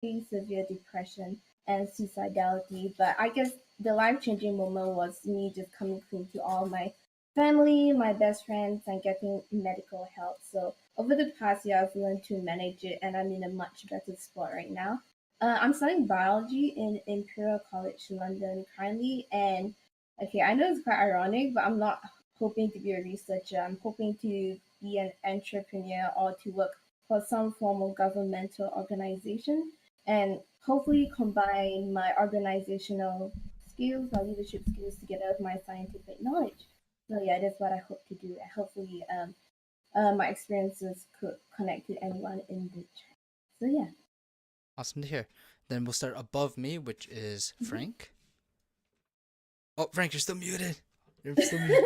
severe depression and suicidality. But I guess the life changing moment was me just coming clean to all my family, my best friends, and getting medical help. So over the past year, I've learned to manage it, and I'm in a much better spot right now. I'm studying biology in Imperial College London currently, and okay, I know it's quite ironic, but I'm not hoping to be a researcher. I'm hoping to be an entrepreneur or to work for some form of governmental organization and hopefully combine my organizational skills, my leadership skills together with my scientific knowledge. So yeah, that's what I hope to do. And hopefully, my experiences could connect to anyone in the chat. So yeah. Awesome to hear. Then we'll start above me, which is Mhm. Frank. Oh, Frank, you're still muted. You're still muted.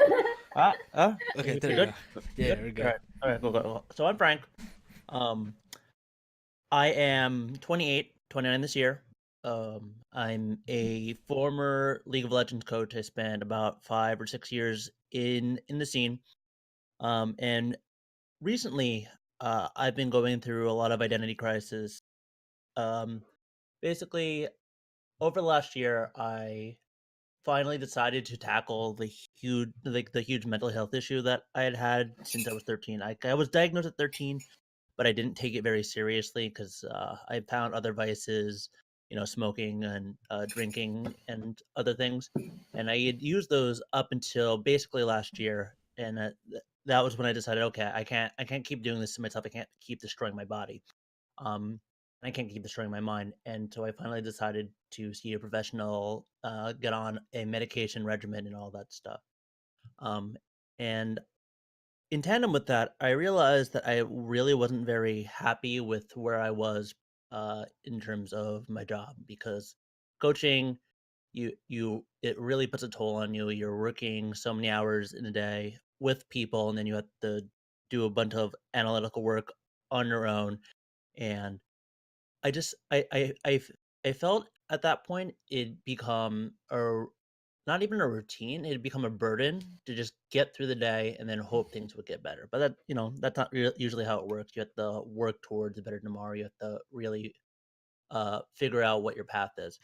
Okay, You there you good? go. You Yeah, good? we're All good. right. All right. Cool. So I'm Frank. Um, I am 28, 29 this year. I'm a former League of Legends coach. I spent about 5 or 6 years in the scene. And recently, I've been going through a lot of identity crisis. Um, basically, over the last year, I finally decided to tackle the huge mental health issue that I had had since I was 13. I was diagnosed at 13, but I didn't take it very seriously because I found other vices, smoking and drinking and other things, and I had used those up until basically last year, and that was when I decided, okay, I can't keep doing this to myself. I can't keep destroying my body. Um, I can't keep destroying my mind. And so I finally decided to see a professional, get on a medication regimen and all that stuff. Um, and in tandem with that, I realized that I really wasn't very happy with where I was in terms of my job because coaching, it really puts a toll on you. You're working so many hours in a day with people, and then you have to do a bunch of analytical work on your own. And I just I felt at that point it become a not even a routine, it had become a burden to just get through the day and then hope things would get better. But that's not usually how it works. You have to work towards a better tomorrow. You have to really figure out what your path is.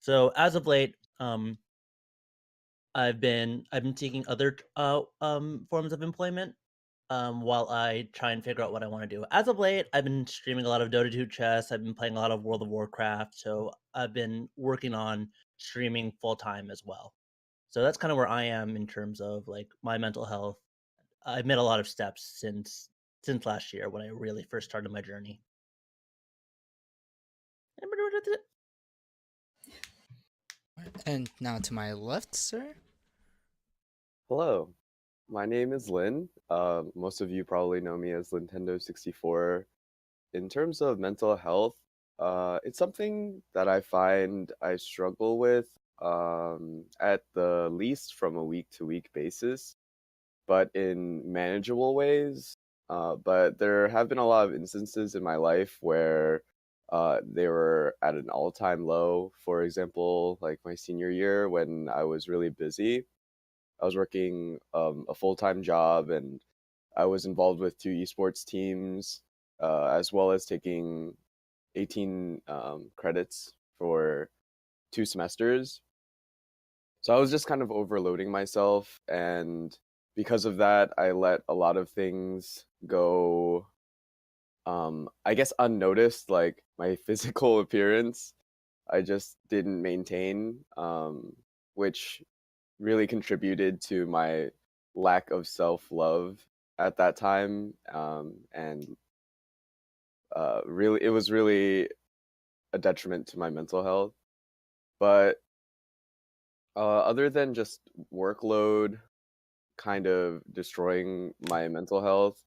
So as of late, I've been taking other forms of employment while I try and figure out what I want to do. As of late, I've been streaming a lot of Dota 2 chess. I've been playing a lot of World of Warcraft. So I've been working on streaming full time as well. So that's kind of where I am in terms of like my mental health. I've made a lot of steps since last year when I really first started my journey. And now to my left, sir. Hello, my name is Lynn. Most of you probably know me as Nintendo 64. In terms of mental health, it's something that I find I struggle with at the least from a week to week basis, but in manageable ways. But there have been a lot of instances in my life where they were at an all-time low. For example, like my senior year when I was really busy. I was working a full-time job and I was involved with two esports teams, as well as taking 18 credits for 2 semesters. So I was just kind of overloading myself, and because of that, I let a lot of things go, I guess, unnoticed, like my physical appearance. I just didn't maintain, which really contributed to my lack of self-love at that time, and really, it was really a detriment to my mental health. But other than just workload kind of destroying my mental health,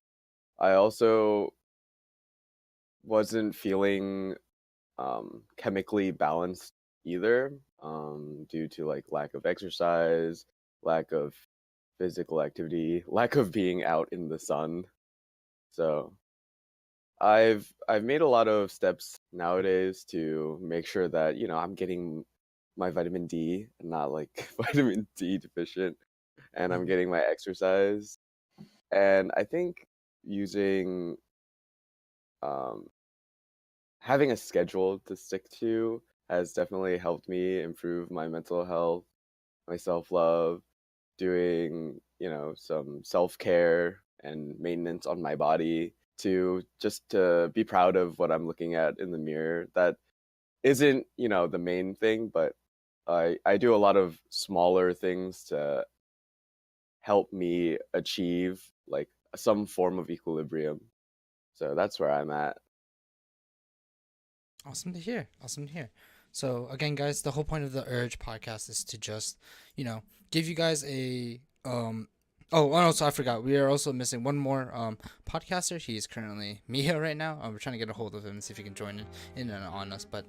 I also wasn't feeling chemically balanced either, due to like lack of exercise, lack of physical activity, lack of being out in the sun. So I've made a lot of steps nowadays to make sure that, I'm getting my vitamin D and not like vitamin D deficient, and I'm Mhm. getting my exercise. And I think using um having a schedule to stick to has definitely helped me improve my mental health, my self-love, doing, some self-care and maintenance on my body to just to be proud of what I'm looking at in the mirror. That isn't, the main thing, but I do a lot of smaller things to help me achieve like some form of equilibrium. So that's where I'm at. Awesome to hear. Awesome to hear. So again, guys, the whole point of the Urge podcast is to just, give you guys a Oh, and also I forgot. We are also missing one more podcaster. He's currently Mia right now. We're trying to get a hold of him and see if he can join in and on us. But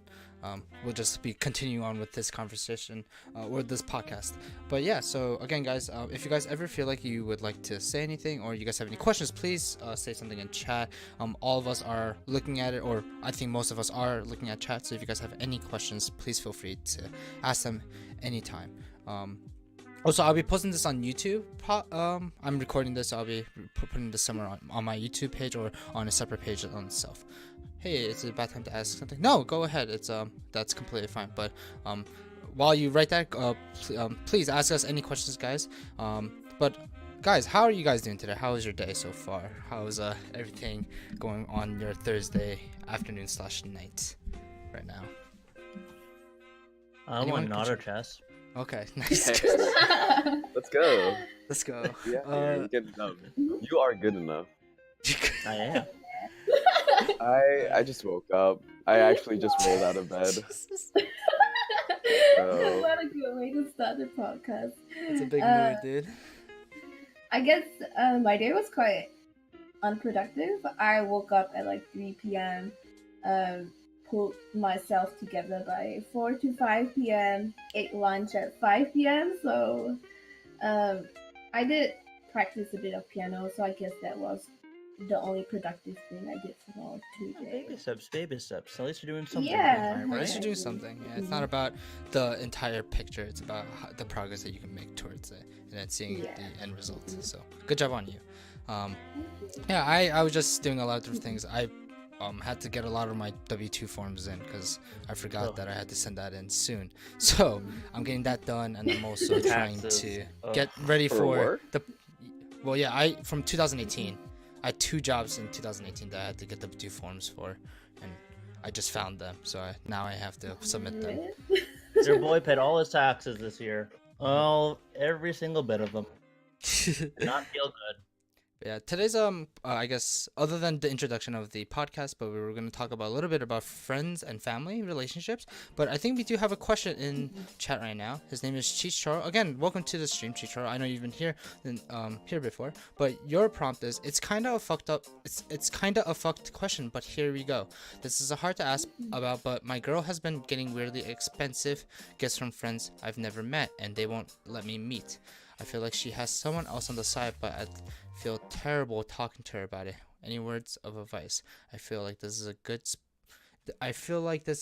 we'll just be continuing on with this conversation or this podcast. But yeah, so again, guys, if you guys ever feel like you would like to say anything or you guys have any questions, please say something in chat. All of us are looking at it, or I think most of us are looking at chat. So if you guys have any questions, please feel free to ask them anytime. Also, I'll be posting this on YouTube. I'm recording this. So I'll be putting this somewhere on my YouTube page or on a separate page on itself. Hey, is it a bad time to ask something? No, go ahead. It's that's completely fine. But while you write that, please ask us any questions, guys. But guys, how are you guys doing today? How was your day so far? How is everything going on your Thursday afternoon / night right now? I want an auto chess. Okay, nice. Let's go. Let's go. Yeah, you're good enough. You are good enough. I am. I just woke up. I actually just rolled out of bed. What a good way to start the podcast. It's a big mood, dude. I guess my day was quite unproductive. I woke up at like 3 p.m. Pulled myself together by 4 to 5 p.m. Ate lunch at 5 p.m. So I did practice a bit of piano. So I guess that was the only productive thing I did for today. Baby steps, baby steps. At least you're doing something. Yeah, right? At least you're doing something. Yeah, it's not about the entire picture. It's about the progress that you can make towards it, and then seeing the end result. So good job on you. Yeah, I was just doing a lot of different things. I had to get a lot of my W-2 forms in because I forgot that I had to send that in soon. So I'm getting that done, and I'm also trying to get ready for the. Well, yeah, from 2018. I had 2 jobs in 2018 that I had to get W-2 forms for, and I just found them, so now I have to submit them. Your boy paid all his taxes this year. Every single bit of them. Did not feel good. Yeah, today's I guess other than the introduction of the podcast, but we were going to talk about a little bit about friends and family relationships. But I think we do have a question in chat right now. His name is Chicharo. Again, welcome to the stream, Chicharo. I know you've been here before, but your prompt is it's kind of a fucked up. It's kind of a fucked question, but here we go. This is hard to ask about, but my girl has been getting weirdly expensive gifts from friends I've never met, and they won't let me meet. I feel like she has someone else on the side, but I feel terrible talking to her about it. Any words of advice? I feel like this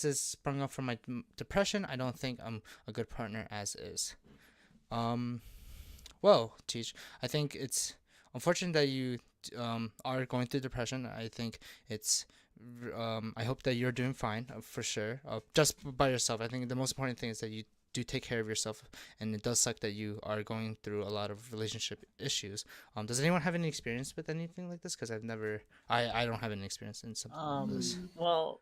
is sprung up from my depression. I don't think I'm a good partner as is. Well, Teach, I think it's unfortunate that you are going through depression. I think it's I hope that you're doing fine for sure. Just by yourself. I think the most important thing is that you do take care of yourself, and it does suck that you are going through a lot of relationship issues. Does anyone have any experience with anything like this? Because I don't have any experience in something like this. Well,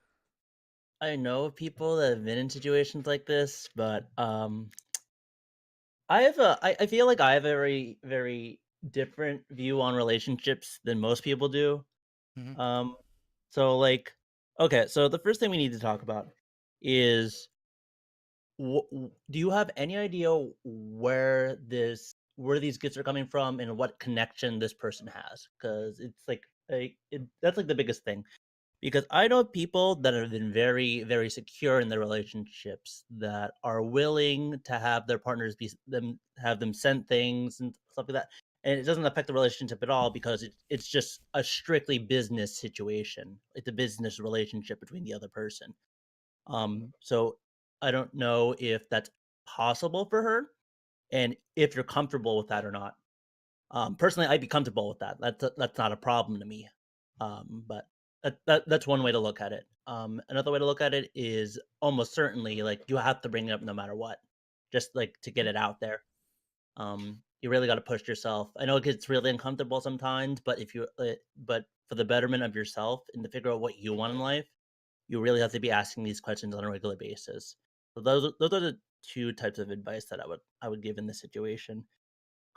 I know people that have been in situations like this, but I feel like I have a very, very different view on relationships than most people do. Mm-hmm. So like, okay, so the first thing we need to talk about is do you have any idea where these gifts are coming from and what connection this person has? Because it's like that's like the biggest thing. Because I know people that have been very, very secure in their relationships that are willing to have their partners have them send things and stuff like that, and it doesn't affect the relationship at all because it's just a strictly business situation. It's a business relationship between the other person. So I don't know if that's possible for her, and if you're comfortable with that or not. Personally, I'd be comfortable with that. That's not a problem to me. But That's one way to look at it. Another way to look at it is almost certainly like you have to bring it up no matter what, just like to get it out there. You really got to push yourself. I know it gets really uncomfortable sometimes, but but for the betterment of yourself and to figure out what you want in life, you really have to be asking these questions on a regular basis. So those are the two types of advice that I would give in this situation.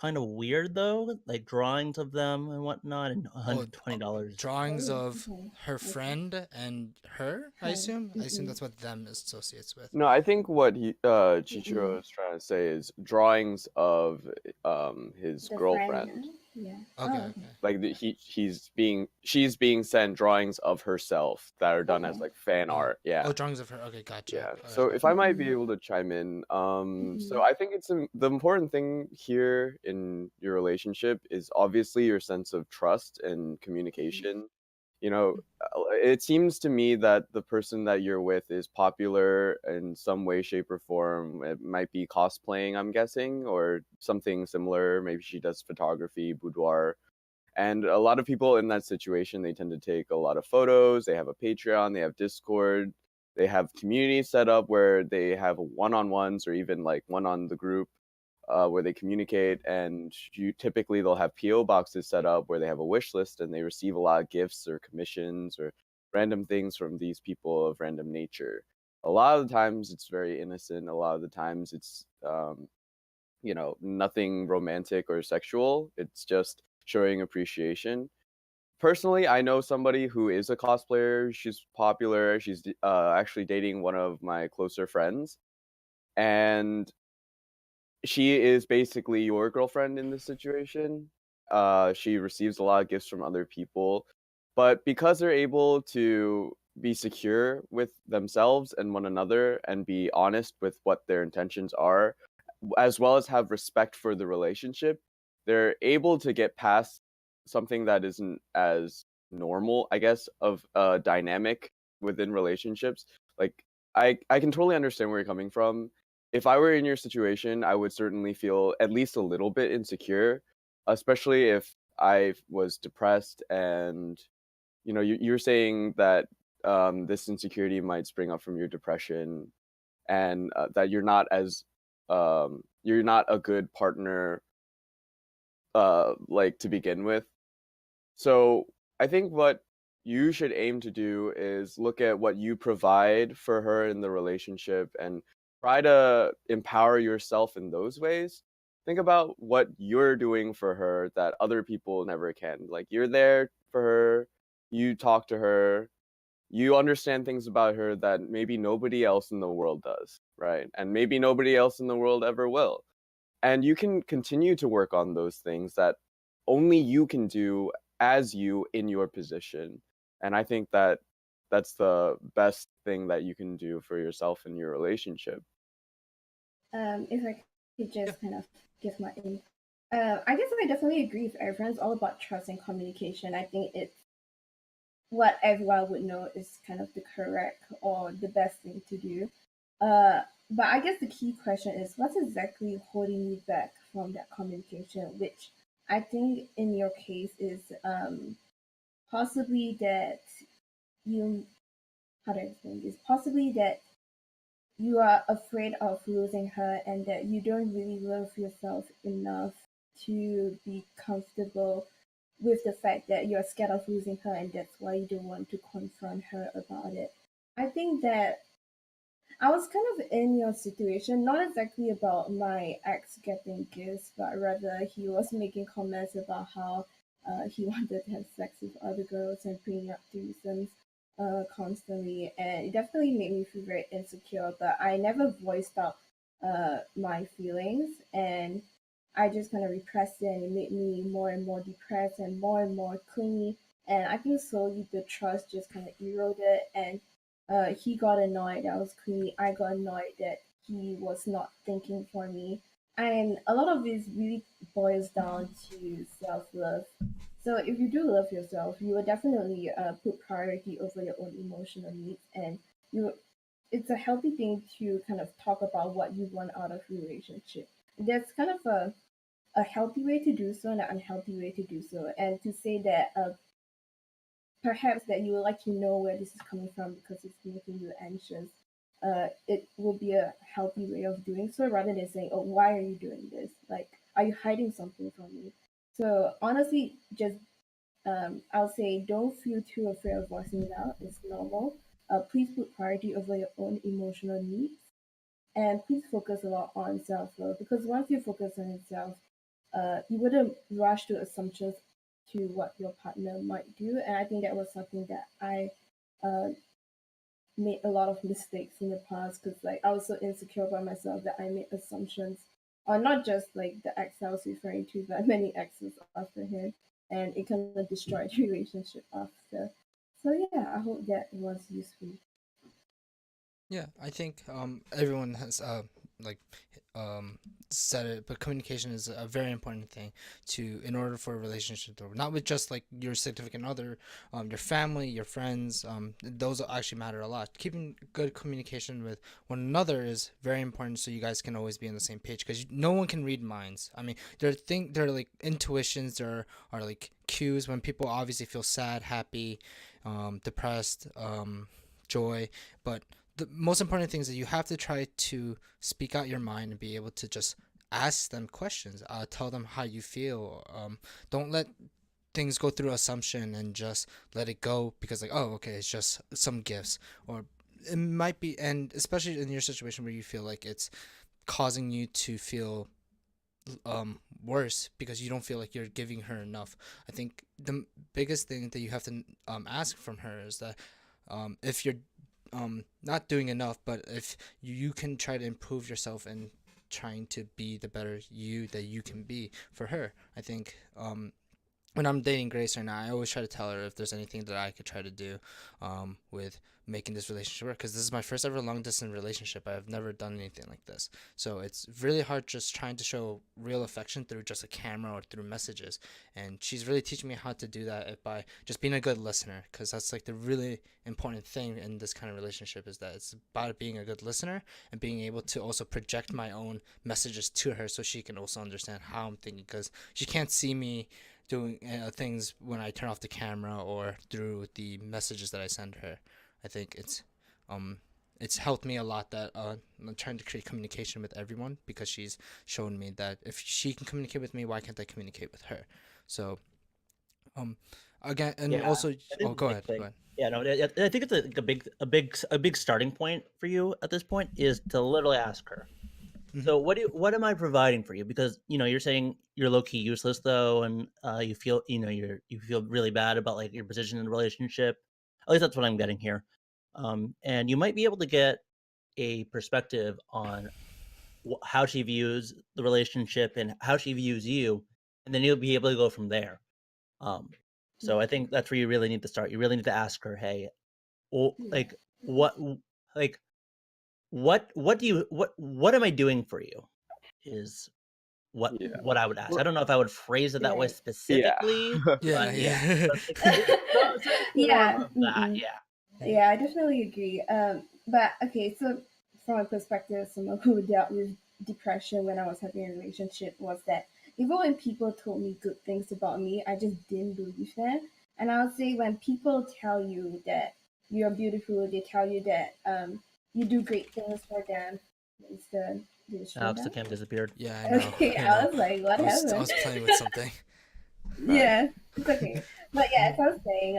Kind of weird though, like drawings of them and whatnot, and Oh, $120. drawings Oh, of okay. her Okay. friend and her. I Her. assume. I assume Mm-mm. that's what them associates with. No, I think what Chichiro Mm-mm. is trying to say is drawings of his The friend. girlfriend. Yeah. Okay. Oh, okay. Okay. Like she's being sent drawings of herself that are done as Okay. like fan Oh. art. Yeah. Oh, drawings of her. Okay, gotcha. Yeah. Okay. So if I might be Mm-mm. able to chime in, so Mm-mm. I think the important thing here in your relationship is obviously your sense of trust and communication. You know, it seems to me that the person that you're with is popular in some way, shape, or form. It might be cosplaying, I'm guessing, or something similar. Maybe she does photography, boudoir. And a lot of people in that situation, they tend to take a lot of photos. They have a Patreon, they have Discord, they have communities set up where they have one-on-ones or even like one on the group where they communicate. And typically they'll have PO boxes set up where they have a wish list and they receive a lot of gifts or commissions or random things from these people of random nature. A lot of the times it's very innocent. A lot of the times it's nothing romantic or sexual. It's just showing appreciation. Personally, I know somebody who is a cosplayer. She's popular. She's actually dating one of my closer friends, and she is basically your girlfriend in this situation. She receives a lot of gifts from other people, but because they're able to be secure with themselves and one another and be honest with what their intentions are, as well as have respect for the relationship, they're able to get past something that isn't as normal, I guess, of a dynamic within relationships. Like I can totally understand where you're coming from. If I were in your situation, I would certainly feel at least a little bit insecure, especially if I was depressed and you're saying that this insecurity might spring up from your depression and that you're not a good partner like to begin with. So I think what you should aim to do is look at what you provide for her in the relationship and try to empower yourself in those ways. Think about what you're doing for her that other people never can. Like you're there for her, you talk to her, you understand things about her that maybe nobody else in the world does, right? And maybe nobody else in the world ever will. And you can continue to work on those things that only you can do as you in your position. And I think that that's the best thing that you can do for yourself in your relationship. If I could Yeah. just kind of give my input. I guess I definitely agree with everyone. It's all about trust and communication. I think it's what everyone would know is kind of the correct or the best thing to do. But I guess the key question is what's exactly holding you back from that communication, which I think in your case is possibly that you, how do I explain this? Possibly that you are afraid of losing her and that you don't really love yourself enough to be comfortable with the fact that you're scared of losing her and that's why you don't want to confront her about it. I think that I was kind of in your situation, not exactly about my ex getting gifts, but rather he was making comments about how he wanted to have sex with other girls and bringing up threesomes constantly. And it definitely made me feel very insecure, but I never voiced out my feelings. And I just kind of repressed it and it made me more and more depressed and more clingy. And I think slowly the trust just kind of eroded and he got annoyed that I was clingy. I got annoyed that he was not thinking for me. And a lot of this really boils down to self love. So if you do love yourself, you will definitely put priority over your own emotional needs, and you. It's a healthy thing to kind of talk about what you want out of a relationship. That's kind of a healthy way to do so and an unhealthy way to do so. And to say that perhaps that you would like to know where this is coming from because it's making you anxious, it will be a healthy way of doing so rather than saying, "Oh, why are you doing this? Like, are you hiding something from me?" So honestly, just I'll say don't feel too afraid of voicing it out. It's normal. Please put priority over your own emotional needs, and please focus a lot on self love because once you focus on yourself, you wouldn't rush to assumptions to what your partner might do. And I think that was something that I uh, made a lot of mistakes in the past because like I was so insecure by myself that I made assumptions on not just like the ex I was referring to, but many exes after him, and it kind of destroyed the relationship after. So yeah, I hope that was useful. Yeah, I think everyone has like um said it, but communication is a very important thing to in order for a relationship to work. Not with just like your significant other, your family, your friends. Those actually matter a lot. Keeping good communication with one another is very important, so you guys can always be on the same page because no one can read minds. I mean, there are like intuitions, there are like cues when people obviously feel sad, happy, depressed, joy, but the most important thing is that you have to try to speak out your mind and be able to just ask them questions. Tell them how you feel. Don't let things go through assumption and just let it go because like, oh, okay, it's just some gifts, or it might be, and especially in your situation where you feel like it's causing you to feel worse because you don't feel like you're giving her enough. I think the biggest thing that you have to ask from her is that if you're not doing enough, but if you can try to improve yourself and trying to be the better you that you can be for her. I think when I'm dating Grace right now, I always try to tell her if there's anything that I could try to do with making this relationship work. Because this is my first ever long distance relationship. I've never done anything like this. So it's really hard just trying to show real affection through just a camera or through messages. And she's really teaching me how to do that by just being a good listener. Because that's like the really important thing in this kind of relationship is that it's about being a good listener and being able to also project my own messages to her so she can also understand how I'm thinking. Because she can't see me doing things when I turn off the camera or through the messages that I send her. I think um it's helped me a lot that I'm trying to create communication with everyone because she's shown me that if she can communicate with me, why can't I communicate with her? So um again, and Yeah, also, I oh, think go like ahead, go like ahead. yeah, no, I think it's like a big starting point for you at this point is to literally ask her. Hmm. So what am I providing for you? Because you're saying you're low key useless though, and you feel you feel really bad about like your position in the relationship. At least that's what I'm getting here. And you might be able to get a perspective on how she views the relationship and how she views you, and then you'll be able to go from there. Um, so I think that's where you really need to start. You really need to ask her, hey, Yeah. like what, like what do you what am I doing for you? Is Yeah. what I would ask. I Well, don't know if I would phrase it that way Right. yeah. specifically, Yeah, but yeah, yeah. something more Yeah. of that. Yeah. Yeah, I definitely agree. But okay, so from a perspective, someone who dealt with depression when I was having a relationship was that even when people told me good things about me, I just didn't believe them. And I would say when people tell you that you're beautiful, they tell you that you do great things for them. Is the stream Alex, the down? cam disappeared. Yeah, I know, Okay, I I know. was like, what I happened? was playing with something. Right. Yeah, it's okay. But yeah, as I was saying,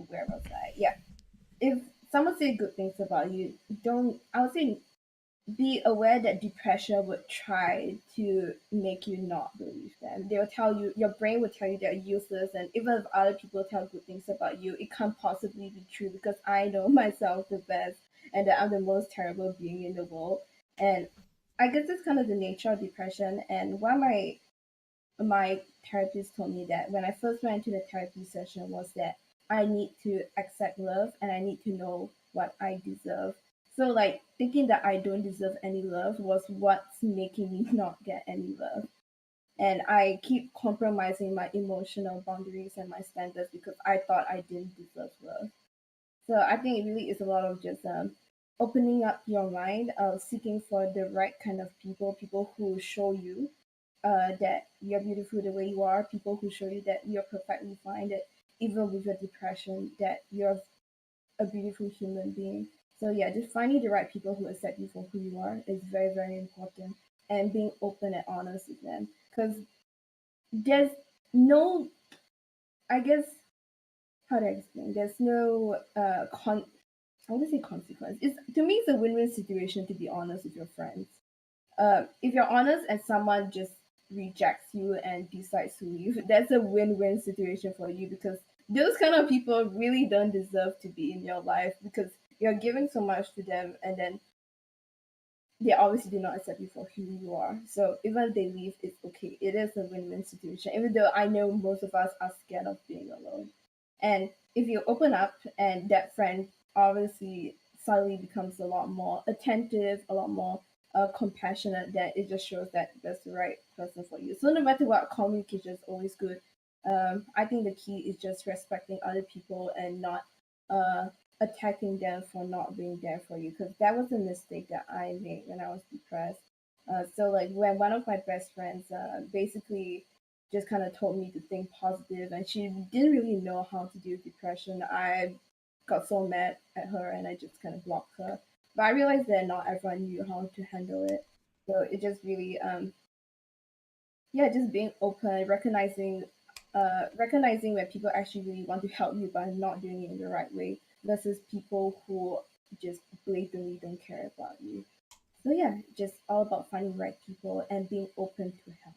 where was I? Yeah, if someone say good things about you, don't. I would say be aware that depression would try to make you not believe them. They will tell you, your brain will tell you they're useless, and even if other people tell good things about you, it can't possibly be true because I know myself the best and that I'm the most terrible being in the world. And I guess it's kind of the nature of depression. And why my therapist told me that when I first went into the therapy session was that I need to accept love and I need to know what I deserve. So like thinking that I don't deserve any love was what's making me not get any love. And I keep compromising my emotional boundaries and my standards because I thought I didn't deserve love. So I think it really is a lot of just opening up your mind, seeking for the right kind of people who show you that you're beautiful the way you are, people who show you that you're perfectly fine, that even with your depression, that you're a beautiful human being. So yeah, just finding the right people who accept you for who you are is very, very important, and being open and honest with them. Because there's no, I guess, how do I explain? There's no I wouldn't say consequence. It's, to me, it's a win-win situation to be honest with your friends. If you're honest and someone just rejects you and decides to leave, that's a win-win situation for you, because those kind of people really don't deserve to be in your life, because you're giving so much to them, and then they obviously do not accept you for who you are. So even if they leave, it's okay. It is a win-win situation. Even though I know most of us are scared of being alone. And if you open up and that friend obviously suddenly becomes a lot more attentive, a lot more compassionate, then it just shows that that's the right person for you. So no matter what, communication is always good. I think the key is just respecting other people and not uh, attacking them for not being there for you, because that was a mistake that I made when I was depressed. So like when one of my best friends basically just kind of told me to think positive, and she didn't really know how to deal with depression. I got so mad at her and I just kind of blocked her. But I realized that not everyone knew how to handle it. So it just really yeah, just being open, recognizing when people actually really want to help you but not doing it in the right way, versus people who just blatantly don't care about you. So yeah, just all about finding right people and being open to help.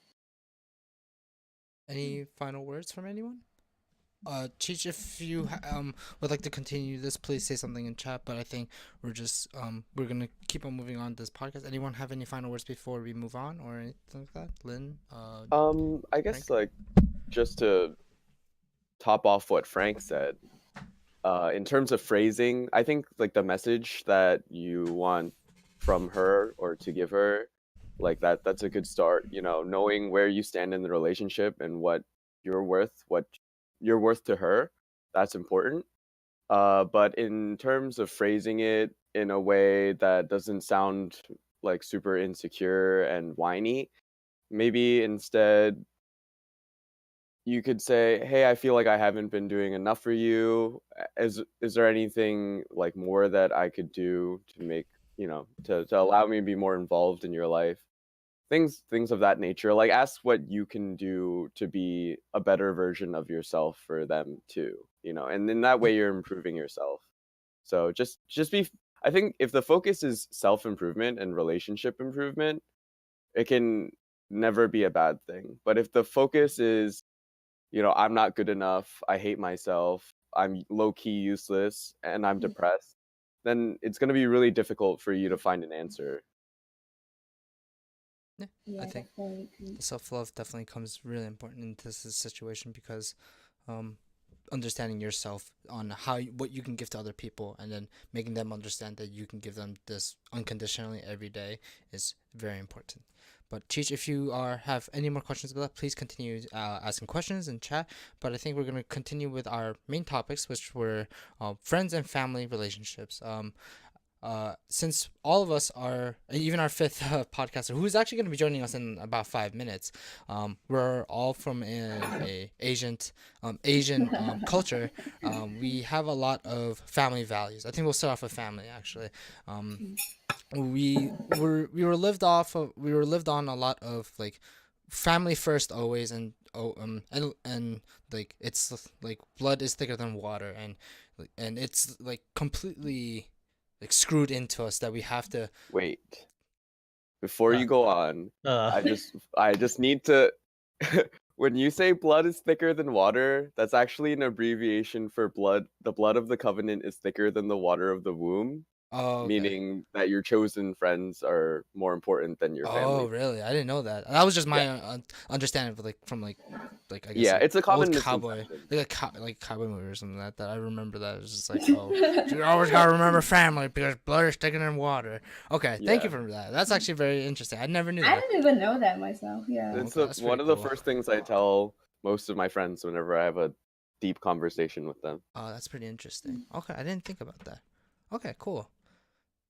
Any final words from anyone? Cheech, if you would like to continue this, please say something in chat. But I think we're gonna keep on moving on this podcast. Anyone have any final words before we move on or anything like that? Lynn, I Frank. guess like just to top off what Frank said, in terms of phrasing, I think like the message that you want from her or to give her, like that's a good start. You know, knowing where you stand in the relationship and what you're worth to her, that's important. But in terms of phrasing it in a way that doesn't sound like super insecure and whiny, maybe instead you could say, "Hey, I feel like I haven't been doing enough for you. Is there anything like more that I could do to make, to allow me to be more involved in your life?" Things of that nature. Like ask what you can do to be a better version of yourself for them too, and in that way you're improving yourself. So just be I think if the focus is self-improvement and relationship improvement, it can never be a bad thing. But if the focus is I'm not good enough, I hate myself, I'm low key useless, and I'm depressed, then it's going to be really difficult for you to find an answer. Yeah, I Yeah, think definitely agree. the self love definitely comes really important into this situation because um, understanding yourself on what you can give to other people and then making them understand that you can give them this unconditionally every day is very important. But Cheech, if you have any more questions about that, please continue asking questions in chat. But I think we're gonna continue with our main topics, which were friends and family relationships. Since all of us are, even our fifth podcaster, who's actually going to be joining us in about 5 minutes, we're all from a Asian culture. We have a lot of family values. I think we'll start off with family actually. We were lived on a lot of like family first always, and like it's like blood is thicker than water, and it's like completely like screwed into us that we have to. Wait, before Uh, you go on, uh, I just need to when you say blood is thicker than water, that's actually an abbreviation for blood. The blood of the covenant is thicker than the water of the womb, Oh, okay. meaning that your chosen friends are more important than your Oh, family. really? I didn't know that. That was just Yeah. my understanding of like from like I guess Yeah, like it's a old common cowboy, misconception. like like cowboy movie or something like that. I remember that. It was just like, oh, so you always gotta remember family because blood is thicker than water. Okay, thank you Yeah. for that. That's actually very interesting. I never knew I that. didn't even know that myself. Yeah. Oh, It's okay, that's one pretty of the cool. first things I tell most of my friends whenever I have a deep conversation with them. Oh, that's pretty interesting. Okay, I didn't think about that. Okay, cool.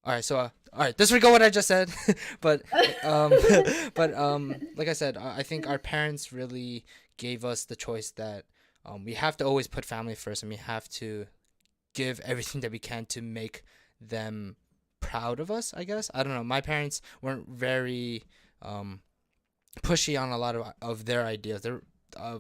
All right, so all right, disregard what I just said, but um, but like I said, I think our parents really gave us the choice that we have to always put family first, and we have to give everything that we can to make them proud of us, I guess. I don't know. My parents weren't very um, pushy on a lot of their ideas.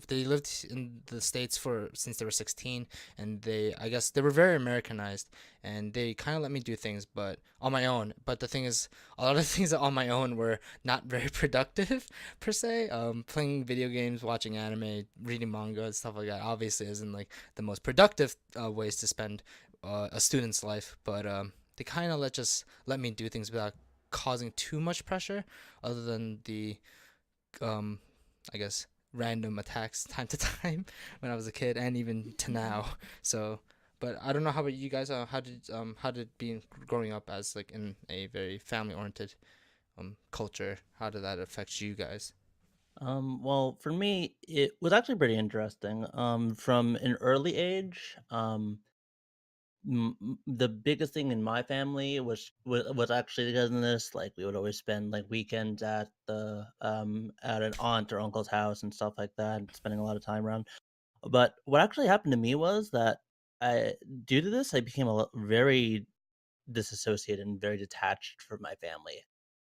They lived in the states for since they were 16, and I guess they were very Americanized, and they kind of let me do things, but on my own. But the thing is, a lot of things on my own were not very productive per se. Playing video games, watching anime, reading manga, and stuff like that. Obviously, isn't like the most productive ways to spend a student's life, but they kind of let me do things without causing too much pressure, other than the um, I guess random attacks time to time when I was a kid and even to now. So, but I don't know how about you guys. How did being growing up as like in a very family oriented culture, how did that affect you guys? Well, for me, it was actually pretty interesting. From an early age, the biggest thing in my family was actually togetherness. Like we would always spend like weekends at an aunt or uncle's house and stuff like that, spending a lot of time around. But what actually happened to me was that I, due to this, I became very disassociated and very detached from my family.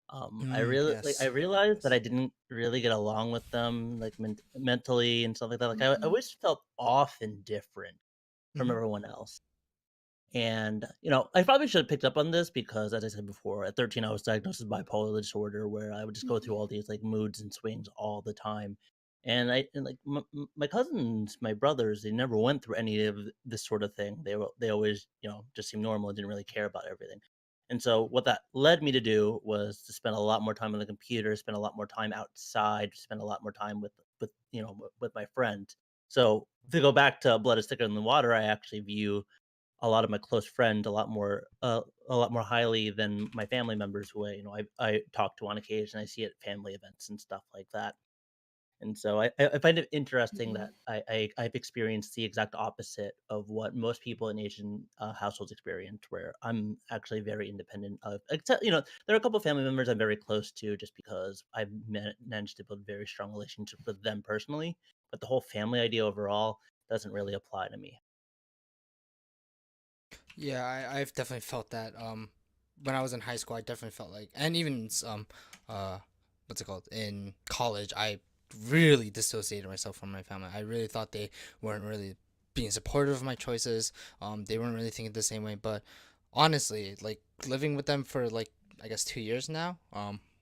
I Yes. realized that Yes. I didn't really get along with them, like mentally and stuff like that. Like I Mhm. always felt off and different from Mm-hmm. everyone else. And, I probably should have picked up on this because, as I said before, at 13, I was diagnosed with bipolar disorder where I would just go through all these like moods and swings all the time. And like my cousins, my brothers, they never went through any of this sort of thing. They always, just seemed normal and didn't really care about everything. And so what that led me to do was to spend a lot more time on the computer, spend a lot more time outside, spend a lot more time with my friends. So to go back to blood is thicker than the water, I actually view a lot of my close friends a lot more highly than my family members who I talk to on occasion. I see at family events and stuff like that. And so I find it interesting Mhm. that I've experienced the exact opposite of what most people in Asian households experience, where I'm actually very independent of. Except there are a couple of family members I'm very close to, just because I've managed to build very strong relationships with them personally. But the whole family idea overall doesn't really apply to me. Yeah, I've definitely felt that. When I was in high school, I definitely felt like, and even uh, what's it called? In college, I really dissociated myself from my family. I really thought they weren't really being supportive of my choices. They weren't really thinking the same way. But honestly, like living with them for like I guess 2 years now.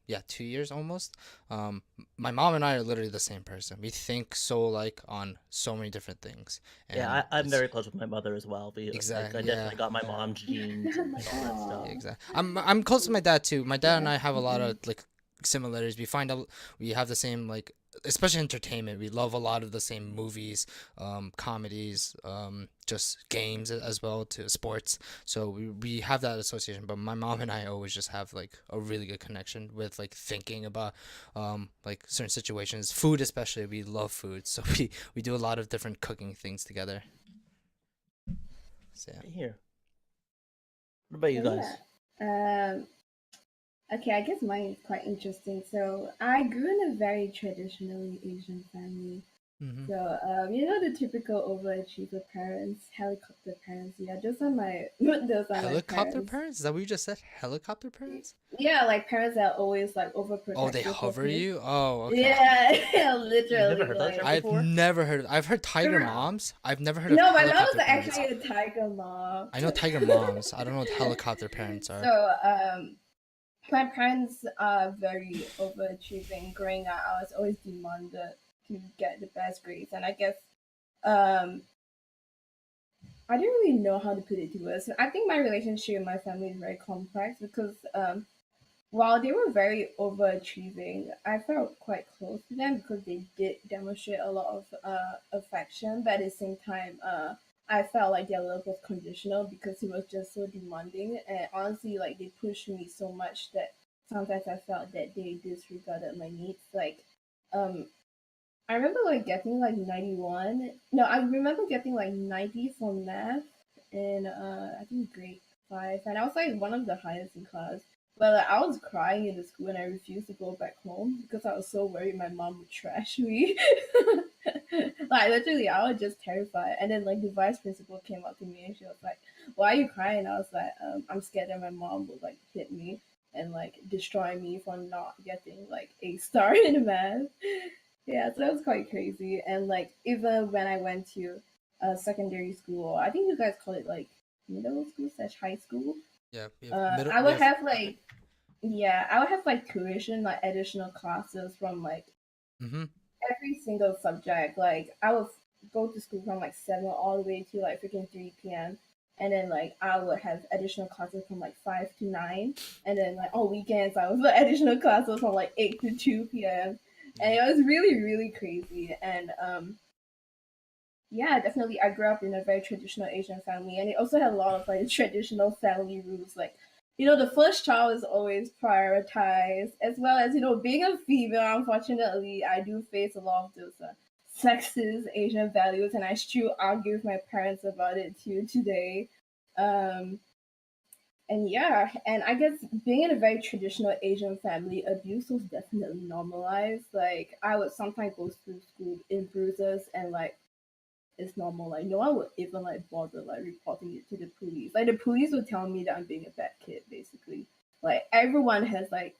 Yeah, 2 years almost. Um, my mom and I are literally the same person. We think so like on so many different things, Yeah, and I'm it's very close with my mother as well. Like I exactly yeah. definitely got my mom's genes and all that stuff. Yeah, Aw. exactly. I'm close to my dad too. My dad and Yeah. I have a lot Mhm. of like similarities. We find out we have the same like especially entertainment. We love a lot of the same movies, comedies, just games as well to sports. So we have that association. But my mom and I always just have like a really good connection with like thinking about like certain situations, food especially. We love food, so we do a lot of different cooking things together. So yeah. Here, what about you So yeah. guys? Okay, I guess mine is quite interesting. So I grew in a very traditionally Asian family. Mm-hmm. So the typical overachiever parents, helicopter parents. Yeah, those are my those are my Helicopter parents. parents? Is that what you just said? Helicopter parents? Yeah, like parents that are always like Oh, they overprotective of hover me. you? Oh, okay. Yeah, You've never literally heard that term like. I've before? never heard. I've heard tiger Girl. moms. I've never heard of No, my mom was helicopter parents. actually a tiger mom. I know tiger moms. I don't know what helicopter parents are. So my parents are very overachieving. Growing up, I was always demanded to get the best grades, and I guess um, I didn't really know how to put it to words. I think my relationship with my family is very complex because while they were very overachieving, I felt quite close to them because they did demonstrate a lot of affection. But at the same time, I felt like their love was conditional because he was just so demanding. And honestly, like they pushed me so much that sometimes I felt that they disregarded my needs. Like, um, I remember like getting like 91. No, I remember getting like 90 for math in I think grade 5, and I was like one of the highest in class. But like, I was crying in the school and I refused to go back home because I was so worried my mom would trash me. Like literally, I was just terrified. And then like the vice principal came up to me and she was like, "Why are you crying?" I was like, "I'm scared that my mom would like hit me and like destroy me for not getting like a star in math." Yeah, so that was quite crazy. And like even when I went to secondary school, I think you guys call it like middle school slash high school. Yeah, we have middle. I We would have. have like yeah, I would have like tuition, like additional classes from like Mm-hmm. every single subject. Like I would go to school from like 7 all the way to like freaking 3 p.m. And then like I would have additional classes from like 5 to 9. And then like on weekends I was like additional classes from like 8 to 2 p.m. And it was really, really crazy. And yeah, definitely. I grew up in a very traditional Asian family, and it also had a lot of like traditional family rules. Like, the first child is always prioritized, as well as being a female. Unfortunately, I do face a lot of those sexist Asian values, and I still argue with my parents about it too today. Um, and yeah, and I guess being in a very traditional Asian family, abuse was definitely normalized. Like, I would sometimes go through school in bruises and like it's normal. Like no one would even like bother like reporting it to the police. Like the police would tell me that I'm being a bad kid, basically. Like everyone has like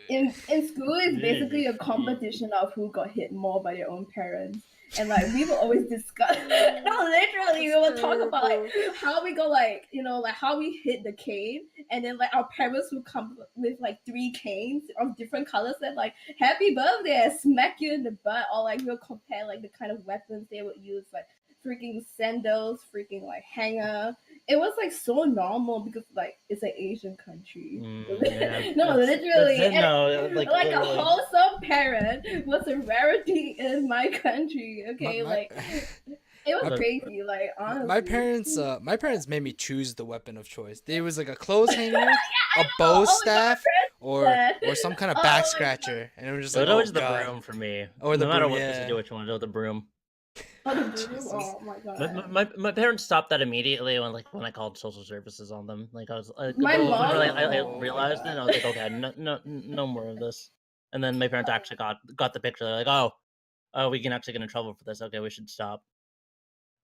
in school it's basically a competition of who got hit more by their own parents. And like we will always discuss literally we will talk about like how we go like like how we hit the cane and then like our parents will come with like 3 canes of different colors that like happy birthday and smack you in the butt or like we'll compare like the kind of weapons they would use like freaking sandals, freaking like hanger. It was like so normal because like it's an Asian country. Yeah, No, literally, it. No, like like a literally. wholesome parent was a rarity in my country. My Okay, my. like it was my Look, crazy. Like my honestly, parents my parents made me choose the weapon of choice. There was like a clothes hanger, I a know. bow Oh my god, staff, my parents or some kind of back Oh my god. scratcher, and it was just it like, was oh always the god, broom for me. or the No matter broom. what Yeah. situation, it was the broom. Oh, the broom. Jesus. Oh my My, god. my, my parents stopped that immediately when I called social services on them. Like I was like, My whenever mom. I Oh my realized it, god. I was like, okay, no more of this. And then my parents actually got the picture. They're like, oh, we can actually get in trouble for this. Okay, we should stop.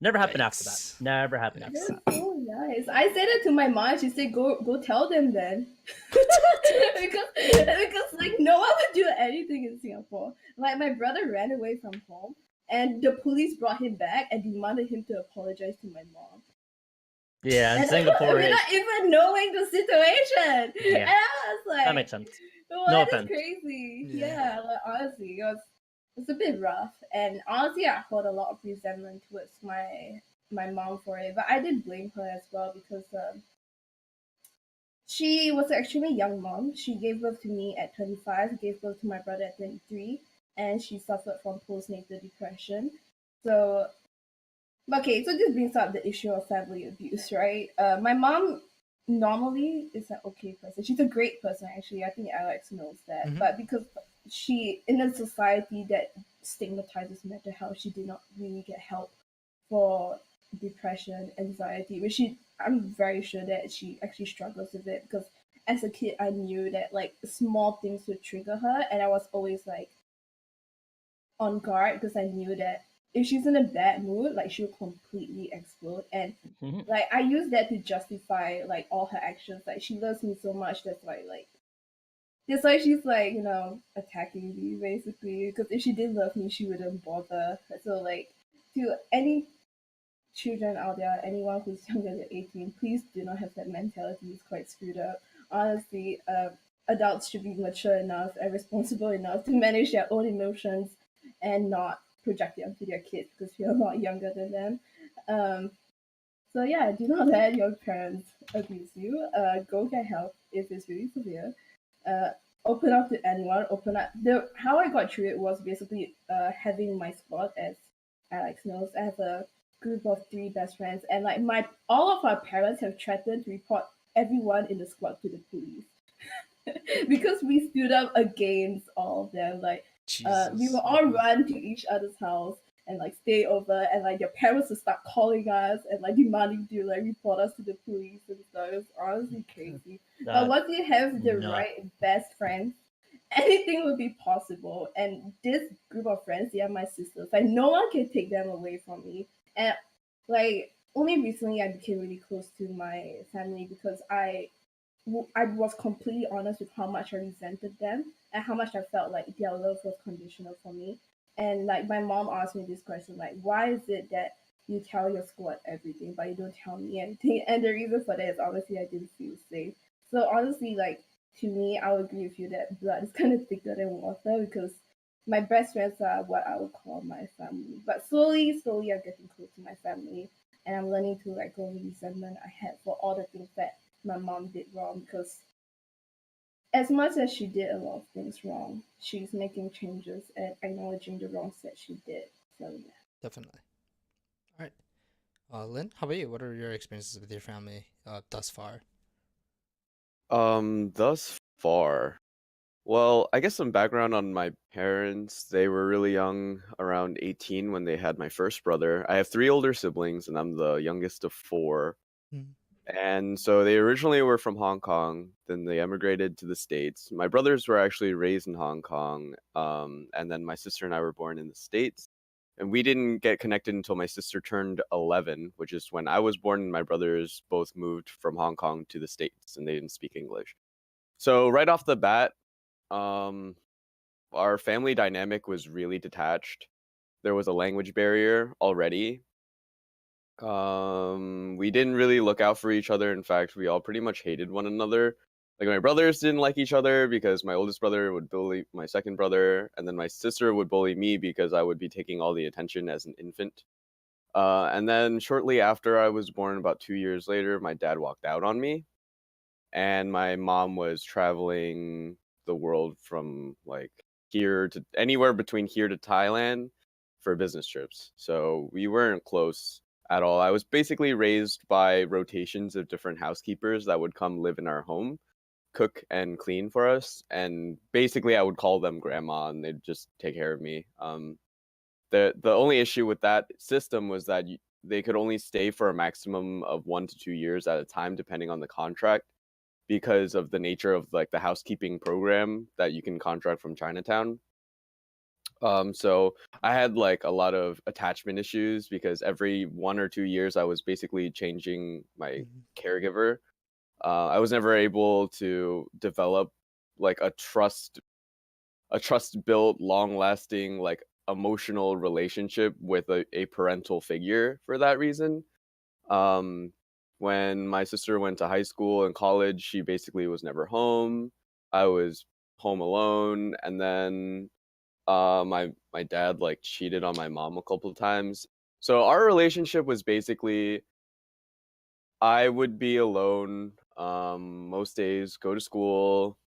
Never happened after that. Yikes. Never happened after Yikes. that. That's so nice. I said it to my mom. She said, "Go tell them then," because like no one would do anything in Singapore. Like my brother ran away from home, and the police brought him back and demanded him to apologize to my mom. Yeah, in And Singapore, without even knowing the situation, and yeah, I was that like, makes sense. No "What is offense. crazy?" Yeah. Yeah, like honestly, it's a bit rough, and honestly, I hold a lot of resentment towards my mom for it, but I did blame her as well because she was an extremely young mom. She gave birth to me at 25, gave birth to my brother at 23, and she suffered from postnatal depression. So, okay, so this brings up the issue of family abuse, right? My mom normally is an okay person. She's a great person, actually. I think Alex knows that. Mm-hmm. But because she, in a society that stigmatizes mental health, she did not really get help for depression, anxiety, which I'm very sure that she actually struggles with it because as a kid I knew that like small things would trigger her and I was always like on guard because I knew that if she's in a bad mood, like she'll completely explode. And Mhm. like I use that to justify like all her actions. Like she loves me so much that's why she's like, attacking me basically. Because if she didn't love me, she wouldn't bother. So like to any children out there, anyone who's younger than 18, please do not have that mentality. It's quite screwed up. Honestly, adults should be mature enough and responsible enough to manage their own emotions and not project it onto their kids because you're a lot younger than them. Um, so yeah, do not let your parents abuse you. Go get help if it's really severe. Uh, Open up to anyone. Open up. The how I got through it was basically having my squad, as Alex knows. I have a group of 3 best friends, and like my all of our parents have threatened to report everyone in the squad to the police because we stood up against all of them. Like we will Jesus. all run to each other's house and like stay over, and like your parents would start calling us and like demanding to like report us to the police and stuff. It was honestly crazy. But That's once you have the nuts. right best friends, anything will be possible. And this group of friends, they are my sisters. Like no one can take them away from me. And like only recently I became really close to my family because I was completely honest with how much I resented them and how much I felt like their love was conditional for me. And like my mom asked me this question, like, why is it that you tell your squad everything, but you don't tell me anything? And the reason for that is obviously I didn't feel safe. So honestly, like to me, I would agree with you that blood is kind of thicker than water because my best friends are what I would call my family. But slowly, I'm getting close to my family, and I'm learning to like go resentment I had for all the things that my mom did wrong because as much as she did a lot of things wrong, she's making changes and acknowledging the wrongs that she did. So yeah. Definitely. All right. Lynn, how about you? What are your experiences with your family thus far? Thus far, well, I guess some background on my parents. They were really young, around 18 when they had my first brother. I have three older siblings, and I'm the youngest of four. Mm. And so they originally were from Hong Kong, then they emigrated to the States. My brothers were actually raised in Hong Kong, and then my sister and I were born in the States. And we didn't get connected until my sister turned 11, which is when I was born, and my brothers both moved from Hong Kong to the States, and they didn't speak English. So right off the bat, um, our family dynamic was really detached. There was a language barrier already. We didn't really look out for each other. In fact, we all pretty much hated one another. Like my brothers didn't like each other because my oldest brother would bully my second brother, and then my sister would bully me because I would be taking all the attention as an infant. And then shortly after I was born, about 2 years later, my dad walked out on me, and my mom was traveling the world from like here to anywhere between here to Thailand for business trips. So we weren't close at all. I was basically raised by rotations of different housekeepers that would come live in our home, cook and clean for us, and basically I would call them grandma and they'd just take care of me. The only issue with that system was that they could only stay for a maximum of 1 to 2 years at a time, depending on the contract, because of the nature of like the housekeeping program that you can contract from Chinatown. So I had like a lot of attachment issues because every 1 or 2 years I was basically changing my Mhm. caregiver. I was never able to develop like a trust built, long lasting, like emotional relationship with a parental figure for that reason. Um, when my sister went to high school and college, she basically was never home. I was home alone, and then my dad like cheated on my mom a couple of times. So our relationship was basically I would be alone most days, go to school,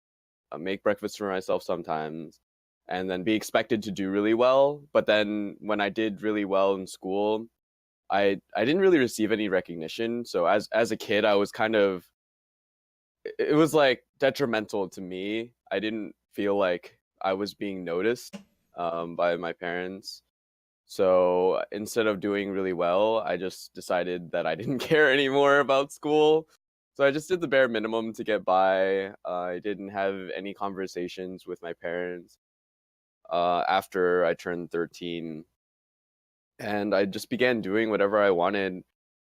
make breakfast for myself sometimes, and then be expected to do really well. But then when I did really well in school, I didn't really receive any recognition. So as a kid, I was kind of it was like detrimental to me. I didn't feel like I was being noticed by my parents. So instead of doing really well, I just decided that I didn't care anymore about school. So I just did the bare minimum to get by. I didn't have any conversations with my parents after I turned 13. And I just began doing whatever I wanted.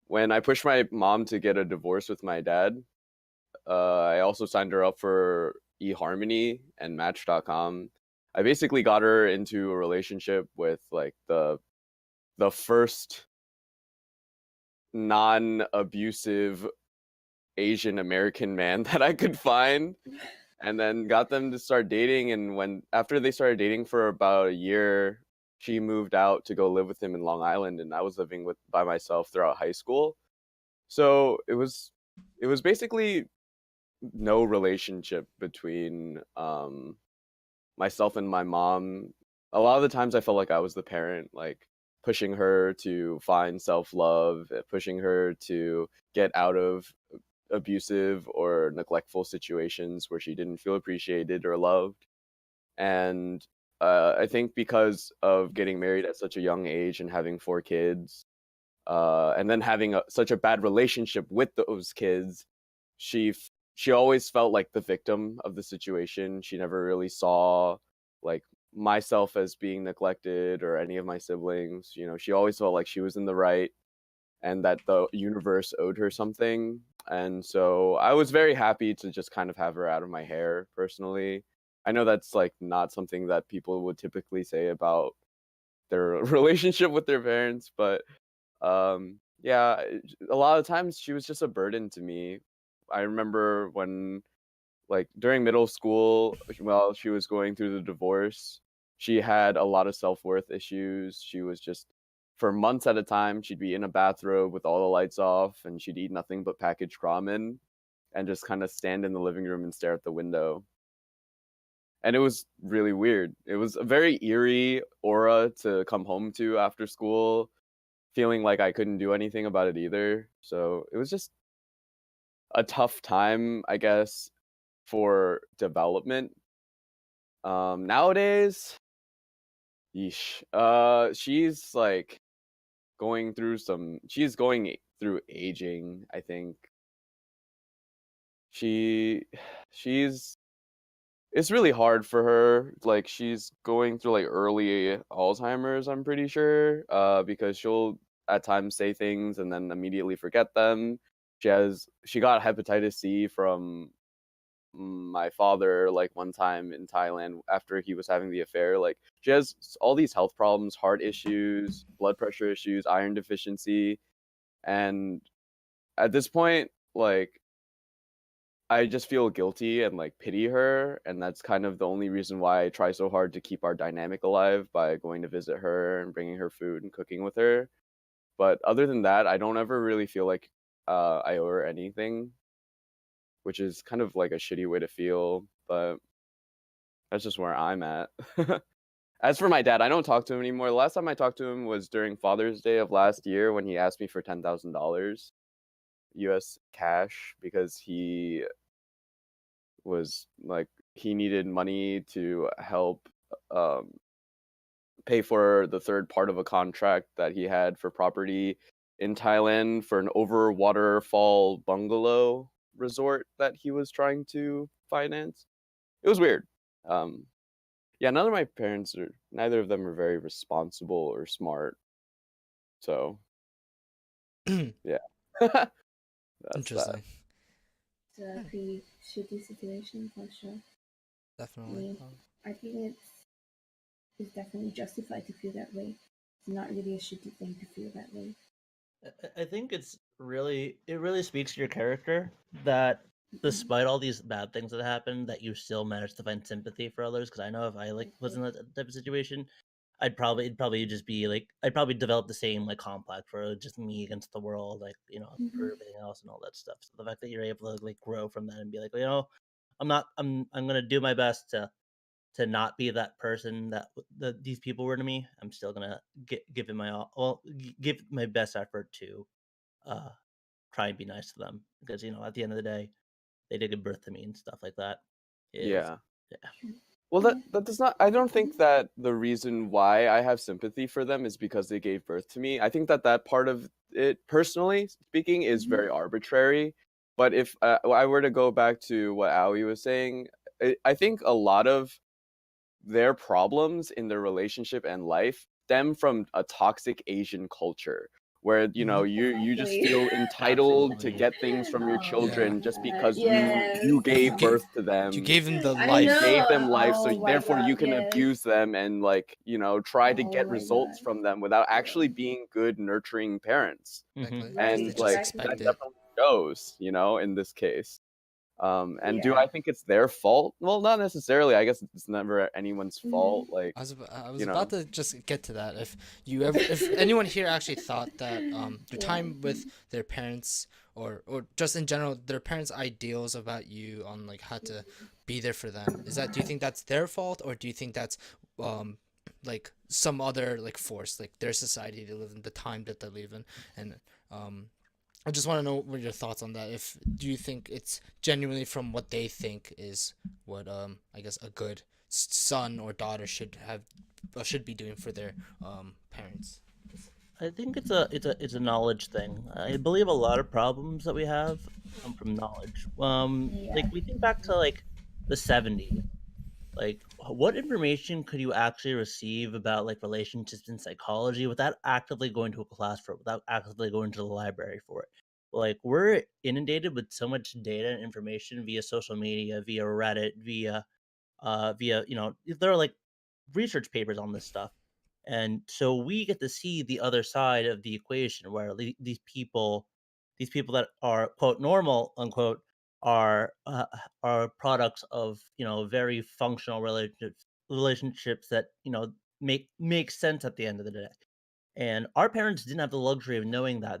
When I pushed my mom to get a divorce with my dad, I also signed her up for eHarmony and Match.com. I basically got her into a relationship with like the first non-abusive Asian American man that I could find, and then got them to start dating. And when after they started dating for about a year, she moved out to go live with him in Long Island, and I was living with by myself throughout high school. So it was basically no relationship between myself and my mom. A lot of the times I felt like I was the parent, like pushing her to find self-love, pushing her to get out of abusive or neglectful situations where she didn't feel appreciated or loved. And I think because of getting married at such a young age and having 4 kids, and then having such a bad relationship with those kids, she always felt like the victim of the situation. She never really saw like myself as being neglected or any of my siblings. You know, she always felt like she was in the right and that the universe owed her something. And so I was very happy to just kind of have her out of my hair personally. I know that's like not something that people would typically say about their relationship with their parents, but yeah, a lot of times she was just a burden to me. I remember when like during middle school, while she was going through the divorce, she had a lot of self-worth issues. She was just for months at a time, she'd be in a bathrobe with all the lights off and she'd eat nothing but packaged ramen and just kind of stand in the living room and stare at the window. And it was really weird. It was a very eerie aura to come home to after school, feeling like I couldn't do anything about it either. So it was just a tough time, I guess, for development. Nowadays, yeesh. She's like she's going through aging, I think. She she's it's really hard for her. Like she's going through like early Alzheimer's, I'm pretty sure. Because she'll at times say things and then immediately forget them. She got hepatitis C from my father like one time in Thailand after he was having the affair. Like she has all these health problems, heart issues, blood pressure issues, iron deficiency, and at this point, like I just feel guilty and like pity her, and that's kind of the only reason why I try so hard to keep our dynamic alive by going to visit her and bringing her food and cooking with her. But other than that, I don't ever really feel like I owe her anything, which is kind of like a shitty way to feel, but that's just where I'm at. As for my dad, I don't talk to him anymore. The last time I talked to him was during Father's Day of last year when he asked me for $10,000 US cash because he was like he needed money to help um, pay for the third part of a contract that he had for property in Thailand for an over waterfall bungalow resort that he was trying to finance. It was weird. Um, yeah, neither of them are very responsible or smart. So yeah, that's that. Interesting. It's a pretty shitty situation for sure. I Definitely. mean, I think it's definitely justified to feel that way. It's not really a shitty thing to feel that way. I think it really speaks to your character that Mhm. despite all these bad things that happen, that you still manage to find sympathy for others. Because I know if I like was in that type of situation, it'd probably just be like I'd probably develop the same like complex for just me against the world, like for Mhm. everything else and all that stuff. So the fact that you're able to like grow from that and be like, I'm gonna do my best to not be that person that these people were to me. I'm still gonna give it my all. Well, give my best effort to uh try and be nice to them because at the end of the day, they did give birth to me and stuff like that. Is Yeah. yeah. Well, Yeah. that does not. I don't think that the reason why I have sympathy for them is because they gave birth to me. I think that that part of it, personally speaking, is Mhm. very arbitrary. But if I were to go back to what Aoi was saying, I think a lot of their problems in their relationship and life stem from a toxic Asian culture where Mm-hmm. you just Exactly. feel entitled to Absolutely. get things from your Oh Yeah. my children just god. because Yes. you You gave gave birth to you them. gave him the I You life. gave know. them life, so Oh my therefore god. you can Yes. abuse them and like, try to Oh get my results god. from them without Yeah. actually being good nurturing parents. Hmm. Exactly. Because they And Right. just like Exactly. that expect it. definitely shows, in this case. And do Yeah. I think it's their fault? Well, not necessarily. I guess it's never anyone's Mhm. fault. Like, I was you about know, to just get to that. If anyone here actually thought that their Yeah. time with their parents or just in general their parents' ideals about you on like how to be there for them, do you think that's their fault, or do you think that's um like some other like force, like their society they live in, the time that they live in, and um I just want to know what your thoughts on that. If do you think it's genuinely from what they think is what I guess a good son or daughter should have should be doing for their parents. I think it's a knowledge thing. I believe a lot of problems that we have come from knowledge. Yeah. Like we think back to like the '70s. Like, what information could you actually receive about like relationships and psychology without actively going to a class for it, without actively going to the library for it? Like, we're inundated with so much data and information via social media, via Reddit, via there are like research papers on this stuff, and so we get to see the other side of the equation where these people that are quote normal unquote are products of very functional relationships that make sense at the end of the day. And our parents didn't have the luxury of knowing that.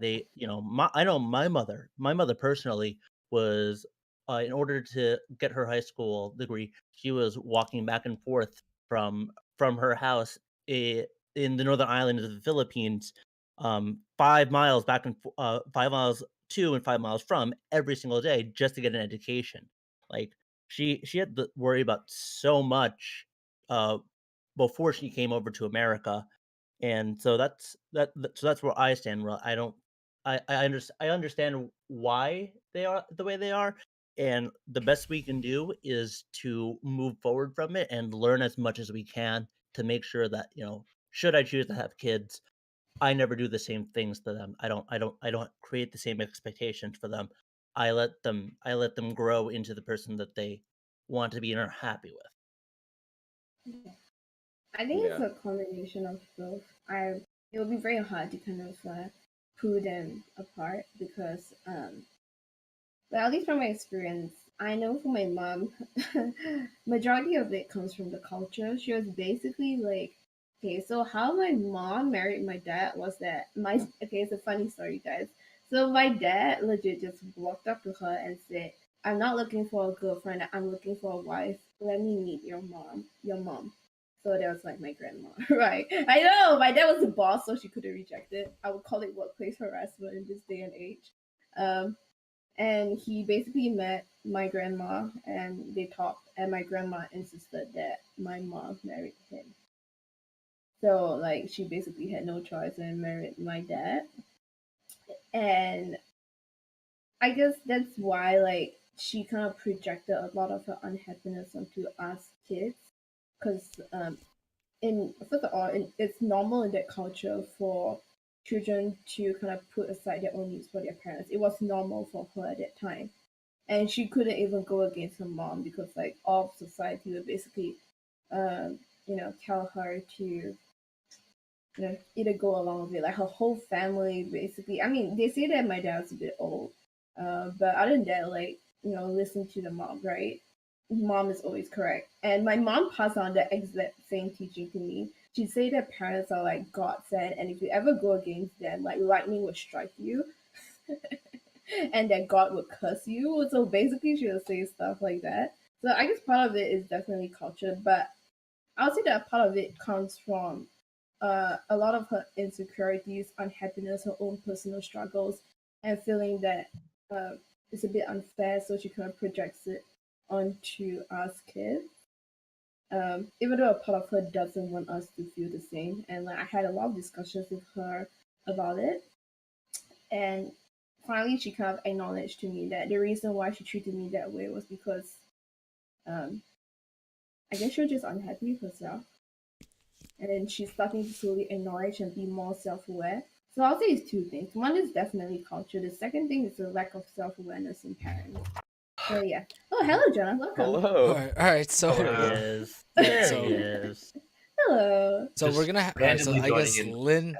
I know my mother personally was, in order to get her high school degree, she was walking back and forth from her house in the northern island of the Philippines, 5 miles 5 miles to and 5 miles from every single day just to get an education. Like she had to worry about so much uh, before she came over to America, and so so that's where I stand. Well, I don't I understand why they are the way they are, and the best we can do is to move forward from it and learn as much as we can to make sure that, should I choose to have kids, I never do the same things to them. I don't create the same expectations for them. I let them grow into the person that they want to be and are happy with. I think it's Yeah. a combination of both. It would be very hard to kind of pull them apart because, well, at least from my experience, I know from my mom, majority of it comes from the culture. She was basically like, okay, so how my mom married my dad was that okay, it's a funny story, guys. So my dad legit just walked up to her and said, "I'm not looking for a girlfriend. I'm looking for a wife. Let me meet your mom." So that was like my grandma, right? I know my dad was the boss, so she couldn't reject it. I would call it workplace harassment in this day and age. Um, and he basically met my grandma and they talked, and my grandma insisted that my mom married him. So like she basically had no choice and married my dad. And I guess that's why like she kind of projected a lot of her unhappiness onto us kids, because in first of all, it's normal in that culture for children to kind of put aside their own needs for their parents. It was normal for her at that time, and she couldn't even go against her mom because like all of society would basically um, tell her to either go along with it. Like her whole family basically, I mean, they say that my dad's a bit old, but other than that, like, listen to the mom, right? Mom is always correct. And my mom passed on the exact same teaching to me. She'd say that parents are like God sent, and if you ever go against them, like lightning will strike you and that God would curse you. So basically, she would say stuff like that. So I guess part of it is definitely culture, but I'll say that part of it comes from a lot of her insecurities, unhappiness, her own personal struggles, and feeling that it's a bit unfair. So she kind of projects it onto us kids. Even though a part of her doesn't want us to feel the same, and like I had a lot of discussions with her about it, and finally, she kind of acknowledged to me that the reason why she treated me that way was because um, I guess she was just unhappy with herself. And then she's starting to slowly acknowledge and be more self aware. So I'll say it's two things. One is definitely culture. The second thing is the lack of self awareness in parents. So yeah. Oh, hello, Jonah. Welcome. All Hello. right, all right. So, There he Hello. is. yeah, There he so is. Hello. we're Just gonna all right. So randomly I joining guess in.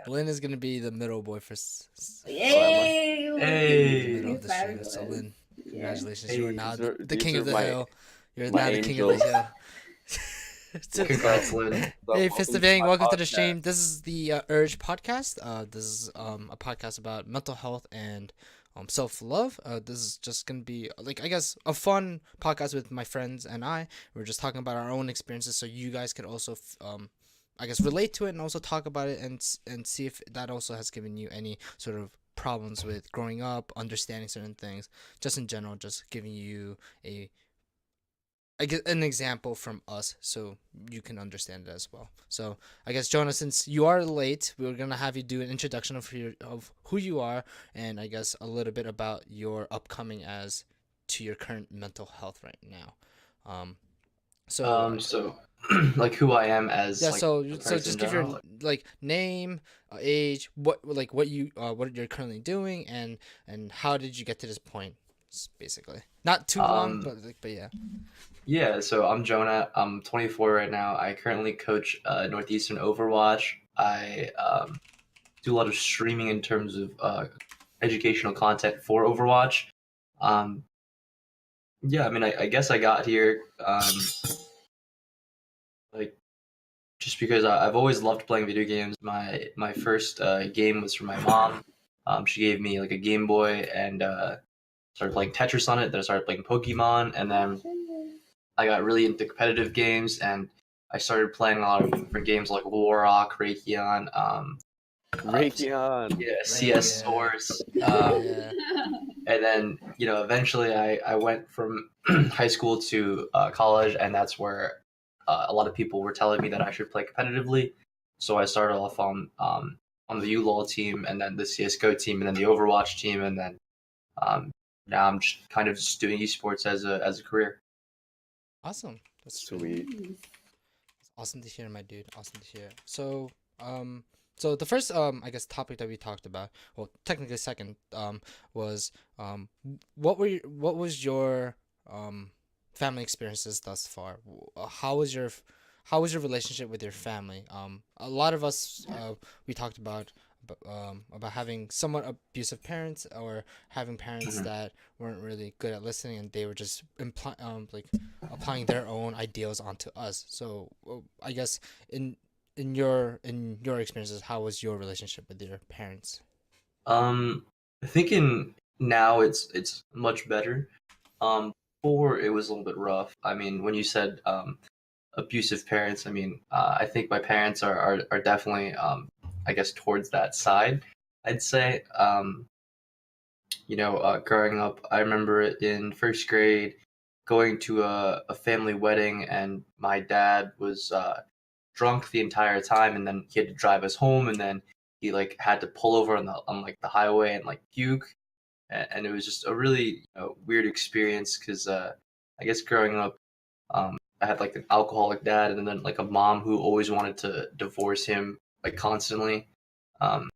Lynn is gonna be the middle boy for Oh, am I? Yay! in the middle Hey. of the stream. So Fabulous. Lynn, Yeah. congratulations! You are Hey. now the These king are of the my hill. You're my now the king of the angels. hill. So- What's up? Congrats, Lynn. What's up? Hey, Welcome Fista to Bang, my welcome to the podcast. stream. This is the U.R.G.E podcast. This is a podcast about mental health and self love. This is just gonna be like I guess a fun podcast with my friends and I. We're just talking about our own experiences, so you guys can also I guess relate to it and also talk about it and see if that also has given you any sort of problems with growing up, understanding certain things, just in general, just giving you a I get an example from us so you can understand it as well. So I guess Jonah, since you are late, we're gonna have you do an introduction of who you are and I guess a little bit about your upcoming as to your current mental health right now. Um, so So like who I am as yeah, like so a so person in just give your general. like name, age, what you're currently doing, and how did you get to this point, basically. Not too long, Um, but yeah. yeah, so I'm Jonah. I'm 24 right now. I currently coach Northeastern Overwatch. I do a lot of streaming in terms of educational content for Overwatch. Um, yeah, I mean, I guess I got here like just because I've always loved playing video games. My first game was from my mom. She gave me like a Game Boy and started playing Tetris on it. Then I started playing Pokemon, and then I got really into competitive games, and I started playing a lot of different games like U.R.G.E, Raytheon, Raytheon. yeah, CS Yeah, Source, yeah. and then eventually I went from high school to college, and that's where a lot of people were telling me that I should play competitively. So I started off on the U.L.G.E team, and then the CS:GO team, and then the Overwatch team, and then um, now I'm just kind of just doing esports as a career. Awesome. That's really Sweet. awesome to hear, my dude. Awesome to hear. Um, so the first, I guess topic that we talked about, well, technically second, was, what was your, um, family experiences thus far? How was your relationship with your family? A lot of us, we talked about having somewhat abusive parents or having parents Mhm. that weren't really good at listening and they were just like applying their own ideals onto us. So I guess in your experiences, how was your relationship with your parents? Um, I think in now it's much better. Before it was a little bit rough. I mean, when you said abusive parents, I mean, I think my parents are definitely I guess towards that side. I'd say growing up, I remember in first grade going to a family wedding, and my dad was drunk the entire time, and then he had to drive us home, and then he like had to pull over on like the highway and like puke, and it was just a really weird experience because I guess growing up, I had like an alcoholic dad, and then like a mom who always wanted to divorce him like constantly. Um,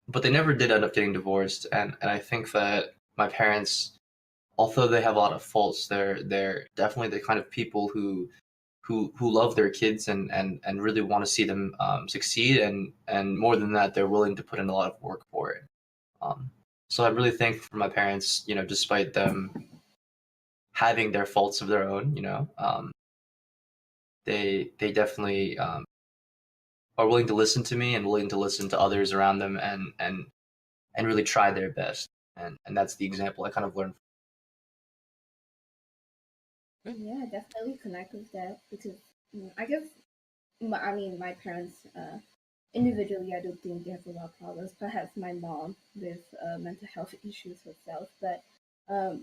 but they never did end up getting divorced, and I think that my parents, although they have a lot of faults, they're definitely the kind of people who love their kids and really want to see them succeed, and more than that, they're willing to put in a lot of work for it. Um, so I'm really thankful for my parents, despite them having their faults of their own, they definitely are willing to listen to me and willing to listen to others around them and really try their best. And that's the example I kind of learned. Yeah, I definitely connect with that because I guess my parents individually I don't think they have a lot of problems. Perhaps my mom with mental health issues herself, but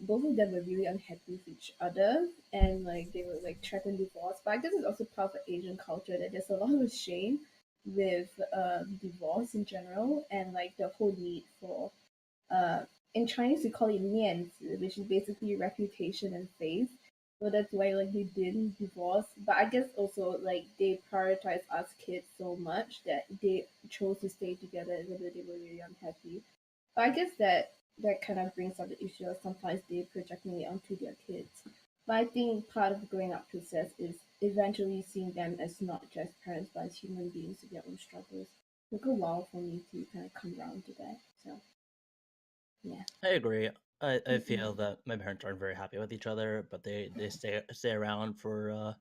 both of them were really unhappy with each other and like they were like threatened divorce. But I guess it's also part of Asian culture that there's a lot of shame with divorce in general and like the whole need for uh, in Chinese we call it 面子, which is basically reputation and face. So that's why like they didn't divorce. But I guess also like they prioritize us kids so much that they chose to stay together even though they were really unhappy. But I guess that kind of brings up the issue of sometimes they projecting it onto their kids. But I think part of the growing up process is eventually seeing them as not just parents but as human beings with their own struggles. It took a while for me to kind of come around to that. So yeah. I agree. I Mm-mm. feel that my parents aren't very happy with each other, but they stay around for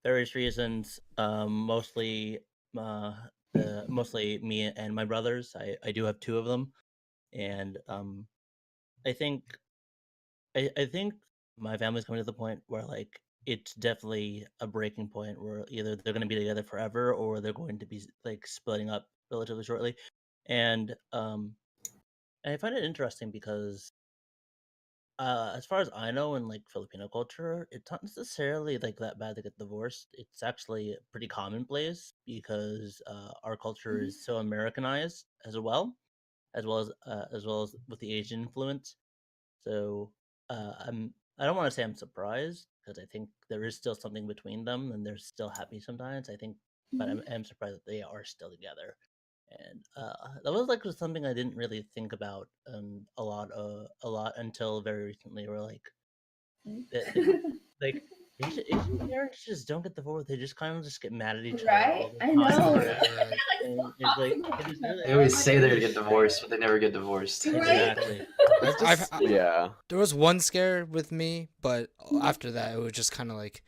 various reasons. Uh, mostly me and my brothers. I do have two of them, and I think I think my family's coming to the point where like it's definitely a breaking point where either they're going to be together forever or they're going to be like splitting up relatively shortly, and And I find it interesting because, as far as I know, in like Filipino culture, it's not necessarily like that bad to get divorced. It's actually pretty commonplace because our culture Mhm. is so Americanized as well as with the Asian influence. So I don't want to say I'm surprised because I think there is still something between them and they're still happy sometimes. I think, but Mhm. I'm surprised that they are still together. And that was like something I didn't really think about a lot until very recently. Where like the like Asian parents just don't get divorced; they just kind of just get mad at each other Right? all the I time, know. Right, right. Like and stop it's like talking to it each is other. really They always Like, say they're gonna get divorced, but they never get divorced. right? exactly. Yeah. There was one scare with me, but Mhm. after that, it was just kind of like,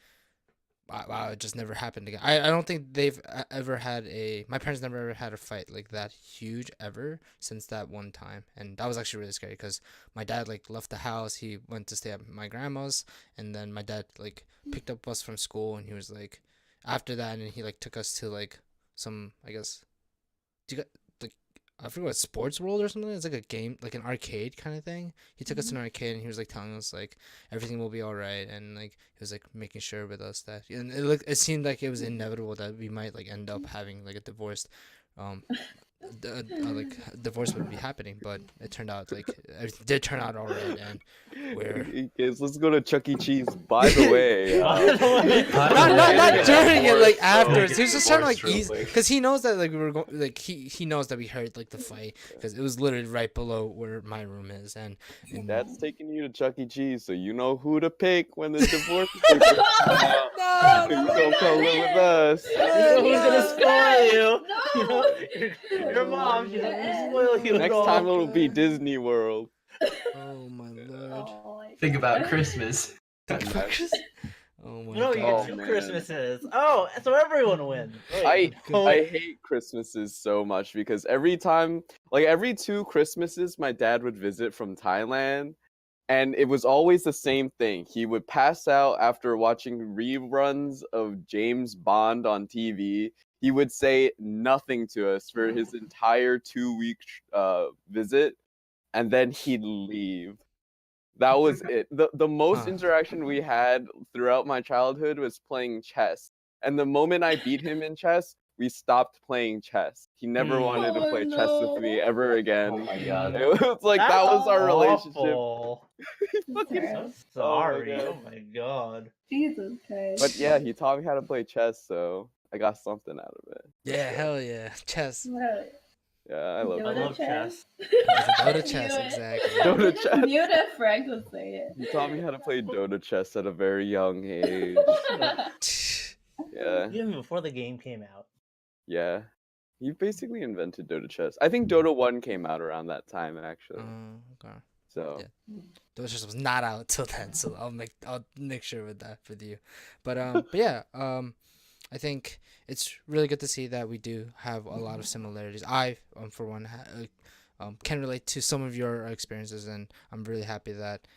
wow, it just never happened again. I don't think they've ever had my parents never ever had a fight like that huge ever since that one time. And that was actually really scary because my dad like left the house. He went to stay at my grandma's, and then my dad like picked up us from school, and he was like, after that, and he like took us to like some, I guess, do you got like, I forget what, Sports World or something. It's like a game, like an arcade kind of thing. He took us to Mhm. an arcade and he was like telling us like everything will be all right, and like he was like making sure with us that, and it seemed like it was inevitable that we might like end up having like a divorce, um, like divorce would be happening, but it turned out like it did turn out all right, and we're Okay, kids, let's go to Chuck E. Cheese. By the way, By the way, By the not way, not I not get during it, like divorced, so afterwards. get He was just trying to divorced like real ease, quick. because he knows that like we were going, like he knows that we heard like the fight because it was literally right below where my room is, and Dad's taking you to Chuck E. Cheese, so you know who to pick when the divorce papers come out. no, You no, gonna come live with us. you know who's gonna no, spoil you. You know, No. your mom. She's gonna spoil you it Next time all. it'll be God. Disney World. Oh my lord. Oh my Think about god. Christmas. Think And about that, Chris. Oh my No, you get oh god. two man. Christmases. Oh, so everyone wins. I Wait, Good. no. I hate Christmases so much because every time, like every 2 Christmases, my dad would visit from Thailand, and it was always the same thing. He would pass out after watching reruns of James Bond on TV. He would say nothing to us for his entire 2 week visit, and then he'd leave. That was it. The most Huh. interaction we had throughout my childhood was playing chess. And the moment I beat him in chess, we stopped playing chess. He never wanted to Oh play chess with me no. ever Oh again. my god. It was like that That's was our relationship. awful. He That's fucking I'm so terrible. oh my sorry. god. Oh my god. Jesus But Christ. yeah, he taught me how to play chess, so I got something out of it. Yeah, So, hell yeah. Chess. What? yeah, I love I Dota love chess? chess. It's a I Dota knew chess, it. exactly. Dota I just chess. knew that Frank would say it. He taught me how to play Dota chess at a very young age. Yeah. Even before the game came out. Yeah. He basically invented Dota chess. I think Dota 1 came out around that time actually. Okay. So, Yeah. Dota chess was not out till then, so I'll make sure with that with you. But yeah, I think it's really good to see that we do have a lot of similarities. I, for one, can relate to some of your experiences, and I'm really happy that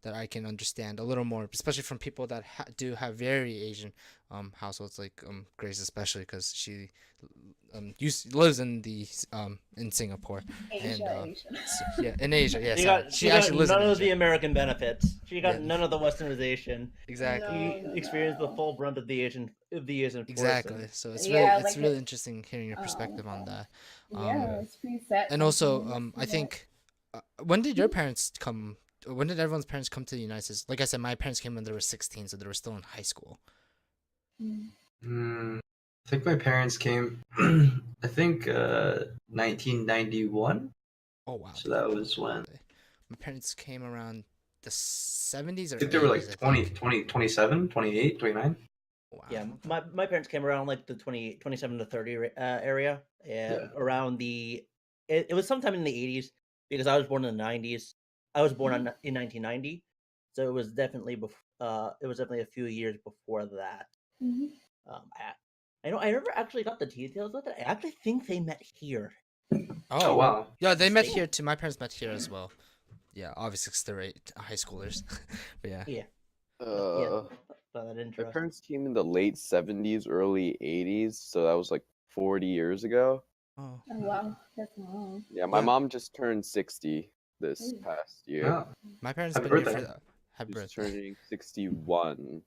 I can understand a little more, especially from people that do have very Asian households, like Grace, especially because she lives in Singapore, and Asia, Asia. yeah, in Asia. Yeah, She sorry, got she she got actually lives in none of the Asia. American benefits. She got Yeah, none of the westernization. exactly. She No, experienced the no. full brunt of the Asian Exactly. forcing. So it's Yeah, it's like really interesting hearing your oh my perspective on god. that. Yeah, it's pretty sad And also, sometimes. I think, when did your parents come? When did everyone's parents come to the United States? Like I said, my parents came when they were 16, so they were still in high school. I think my parents came, I think 1991. Oh wow. So that was when? My parents came around the 70s I or think they were 80s, like I 20, think. 20, 27, 28, 29. Wow. Yeah, Okay. my parents came around like the 27 to 30 area. Yeah. Around it was sometime in the 80s because I was born in the 90s. I was born in 1990, so it was definitely a few years before that. Mhm. I never actually got the details of it. I actually think they met here. Oh wow. Yeah, they met State. here too. My parents met here as well. Yeah, obviously 'cause they're high schoolers. But yeah. Yeah. Yeah, uh, found that my interesting. parents came in the late 70s, early 80s, so that was like 40 years ago. Oh, Oh, wow, that's long. Yeah, my Yeah. mom just turned 60 this Ooh. past year. Oh, my parents have happy been here for birthday. the happy She's birthday. turning 61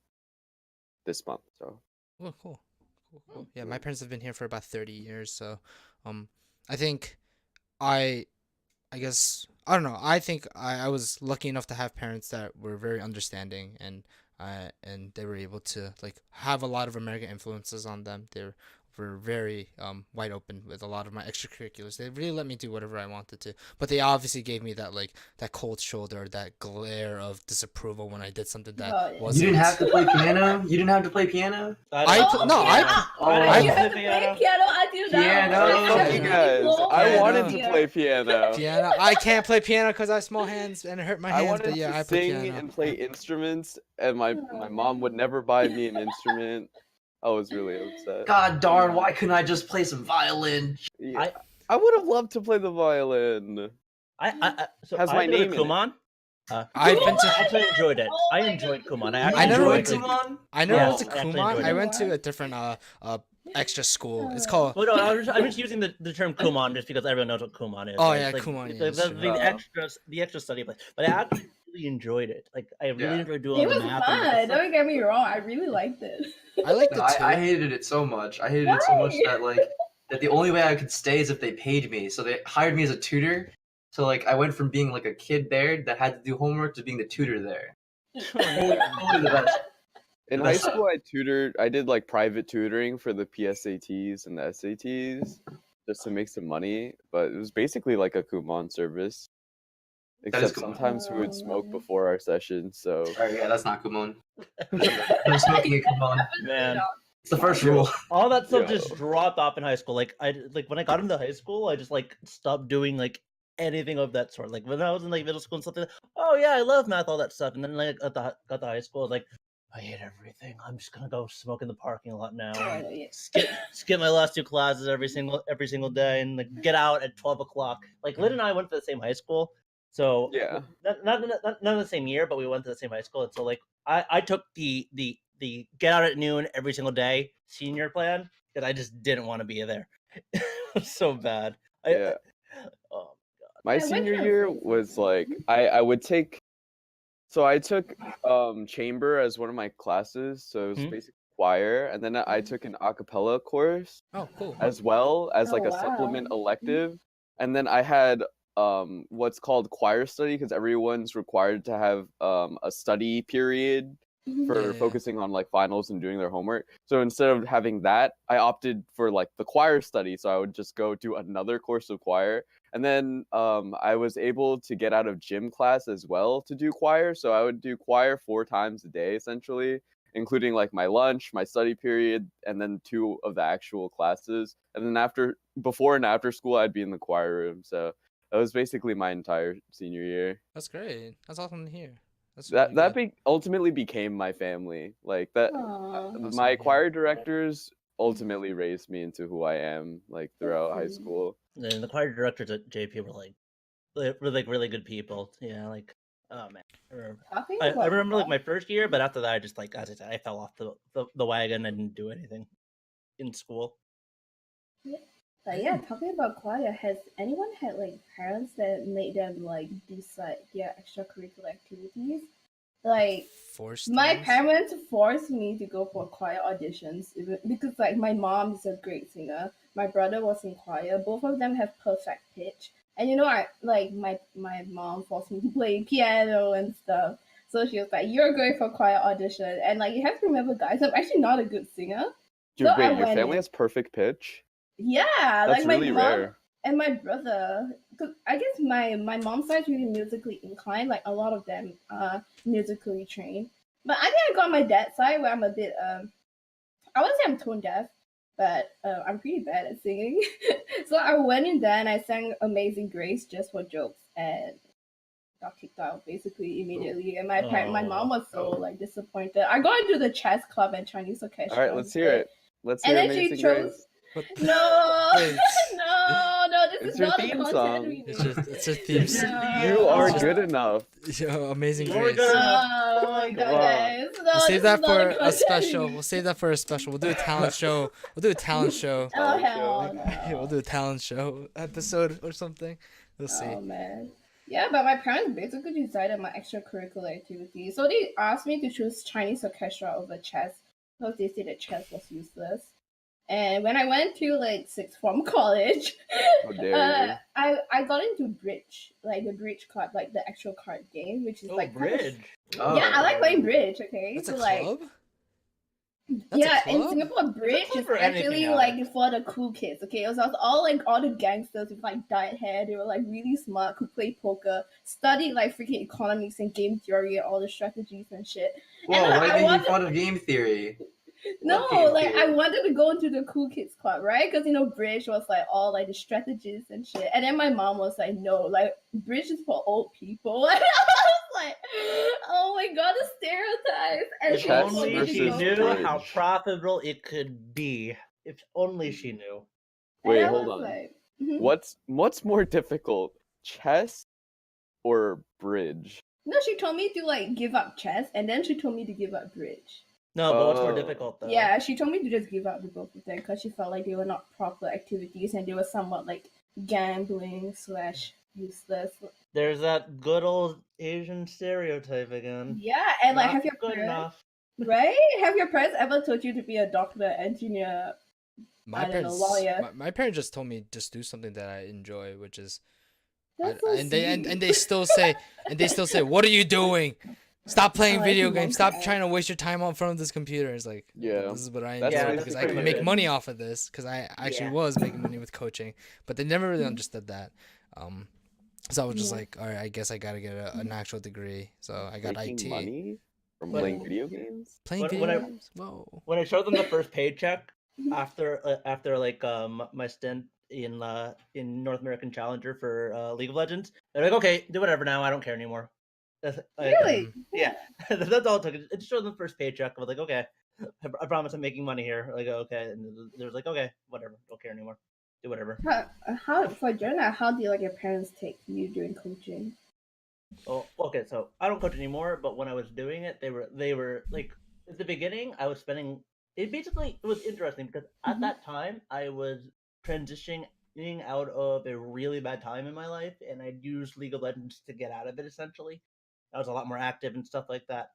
this month. So Oh, cool. Yeah, my parents have been here for about 30 years, so I think I I guess I don't know. I think I was lucky enough to have parents that were very understanding and they were able to like have a lot of American influences on them. They were very wide open with a lot of my extracurriculars. They really let me do whatever I wanted to. But they obviously gave me that like that cold shoulder, that glare of disapproval when I did something that Oh, yeah. You wasn't. didn't have to play piano. You didn't have to play piano. I I don't pl- play no, I piano. pl- I Oh. don't You play have to play piano. piano. I do that. Piano. all right, fuck Yeah. you Actually, guys. I diploma wanted to here. play piano. Piano. I can't play piano because I have small hands and it hurt my I hands. But wanted yeah, to I play sing piano. and play instruments, and my Oh, mom would man. never buy me an instrument. I was really upset. God darn! Why couldn't I just play some violin? Yeah, I I would have loved to play the violin. so Has I my had to go to name in it. Kumon. I've been to. I actually enjoyed it. Oh I my enjoyed goodness. Kumon. I You actually I never enjoyed went to. it. Kumon? I never Yeah, went to I actually Kumon. enjoyed I it. went to a different extra school. It's called. Well, no, I'm just using the term Kumon just because everyone knows what Kumon is. Oh right? yeah, It's like Kumon. Yeah, the, that's the, true. the extra study place. But I actually really enjoyed it. Like I really Yeah. enjoyed doing It all the was math and fun. stuff. Don't get me wrong. I really liked it. I liked No, it too. I hated it so much. I hated it so much Why? that that the only way I could stay is if they paid me. So they hired me as a tutor. So I went from being like a kid there that had to do homework to being the tutor there. Totally the best. In The high best. school, I did like private tutoring for the PSATs and the SATs just to make some money, but it was basically like a Kumon service. That is Except Kumon. sometimes we would smoke before our sessions, so Alright, yeah, that's not Kumon. No smoking at Kumon. Man, It's the first rule. all that stuff Yo. just dropped off in high school. Like when I got into high school, I just like stopped doing like anything of that sort. Like when I was in like middle school and stuff, like, oh yeah, I love math, all that stuff. And then like got to high school, I was like, I hate everything. I'm just gonna go smoke in the parking lot now. And Oh, yeah. skip my last two classes every single day, and like get out at 12 o'clock. Like Lynn and I went to the same high school, so yeah. not the same year, but we went to the same high school. And so like I took the get out at noon every single day senior plan because I just didn't want to be there. It was so bad. Yeah. Oh, My Yeah, senior winter year was was fun. like I would take so I took chamber as one of my classes, so it was Mhm. basically choir, and then I took an a cappella course Oh, cool. as well as Oh, like a wow. supplement elective, and then I had what's called choir study because everyone's required to have a study period for Yeah. focusing on like finals and doing their homework. So instead of having that, I opted for like the choir study. So I would just go do another course of choir. And then I was able to get out of gym class as well to do choir. So I would do choir 4 times a day essentially, including like my lunch, my study period, and then 2 of the actual classes. And then before and after school, I'd be in the choir room. So that was basically my entire senior year. That's great. That's awesome to hear. That's That really that good. ultimately became my family. Like that, Aw. Awesome my to hear. choir directors ultimately raised me into who I am. Like throughout high sweet. school. and the choir directors at JP were like really good people. Yeah, like oh man, Talking I about remember like choir. my first year, but after that, I just like as I said, I fell off the wagon and didn't do anything in school. But yeah, talking about choir, has anyone had like parents that made them like decide their extracurricular activities? Like Forced my ones? parents forced me to go for choir auditions because like my mom is a great singer. My brother was in choir. Both of them have perfect pitch. And I like my mom forced me to play piano and stuff. So she was like, "You're going for choir audition." And like you have to remember, guys, I'm actually not a good singer. So Dude, I wait, your went family in. has perfect pitch? Yeah, That's like my really mom rare. and my brother. Cause I guess my mom's side's really musically inclined. Like a lot of them are musically trained. But I think I got my dad's side where I'm a bit I wouldn't say I'm tone deaf, but I'm pretty bad at singing. So I went in there and I sang Amazing Grace just for jokes and got kicked out basically immediately. And my mom was so like disappointed. I got into the chess club and Chinese orchestra. All right, let's hear it. Let's And hear then she Amazing chose Grace. What no, Wait. no, this is your not the theme content song. we It's need. just it's a theme. It's just the You are It's just- good enough. Amazing You are Grace. good enough. Oh my Come god, on. guys. No, We'll save this that is not the for a content special. we We'll save that for a special. We'll do a talent show. We'll do a talent show. Oh Talent hell show. no. We'll do a talent show episode or something. We'll see. Oh man. Yeah, but my parents basically decided my extracurricular activities. So they asked me to choose Chinese orchestra over chess because they said that chess was useless. And when I went to like sixth form college, How dare you? I got into bridge, like the bridge card, like the actual card game, which is Oh, like kind of- bridge. Oh. yeah, I like playing bridge. Okay, That's so a like club. That's a yeah, in club? Singapore, bridge club is or anything actually else? like for the cool kids. Okay, it was all like all the gangsters with like dyed hair. They were like really smart, could play poker, studied like freaking economics and game theory and all the strategies and shit. Whoa, And why I are you making wanted- fun of game theory? No, What game like I theory? wanted to go into the cool kids club, right? Because bridge was like all like the strategies and shit. And then my mom was like, "No, like bridge is for old people." And I was like, "Oh my god, the stereotypes!" And If she Chess told me only to she versus go. knew bridge. how profitable it could be. If only she knew. And Wait, I hold was on. like, mhm. What's more difficult, chess or bridge? No, she told me to like give up chess, and then she told me to give up bridge. No, but what's more Oh. difficult though? Yeah, she told me to just give up the both of them because she felt like they were not proper activities and they were somewhat like gambling slash useless. There's that good old Asian stereotype again. Yeah, and like Not have your good parents, enough. right? Have your parents ever told you to be a doctor, engineer? My I don't know, parents, lawyer. my parents just told me just do something that I enjoy, which is, That's so and they sweet. and they still say, what are you doing? Stop playing Oh, video it's games. Stop okay. trying to waste your time in front of this computer. It's like, Yeah, this is what I that's enjoy Yeah, because I pretty can much make it. money off of this because I actually Yeah. was making money with coaching, but they never really understood that. So I was just Yeah. like, all right, I guess I gotta get an actual degree. So I got Making IT. money from But- playing video games? Playing When- video when I- games. Whoa. When I showed them the first paycheck Mhm. after like my stint in North American Challenger for League of Legends, they're like, okay, do whatever now. I don't care anymore. That's, Really? Yeah, that's all it took. It just showed them the first paycheck. I was like, okay, I promise I'm making money here. Like, okay, and they was like, okay, whatever, don't care anymore. Do whatever. How for Jonah? How do like your parents take you doing coaching? Oh, okay. So I don't coach anymore, but when I was doing it, they were like at the beginning. I was spending it. Basically, it was interesting because at Mhm. that time I was transitioning out of a really bad time in my life, and I'd used League of Legends to get out of it. Essentially, I was a lot more active and stuff like that,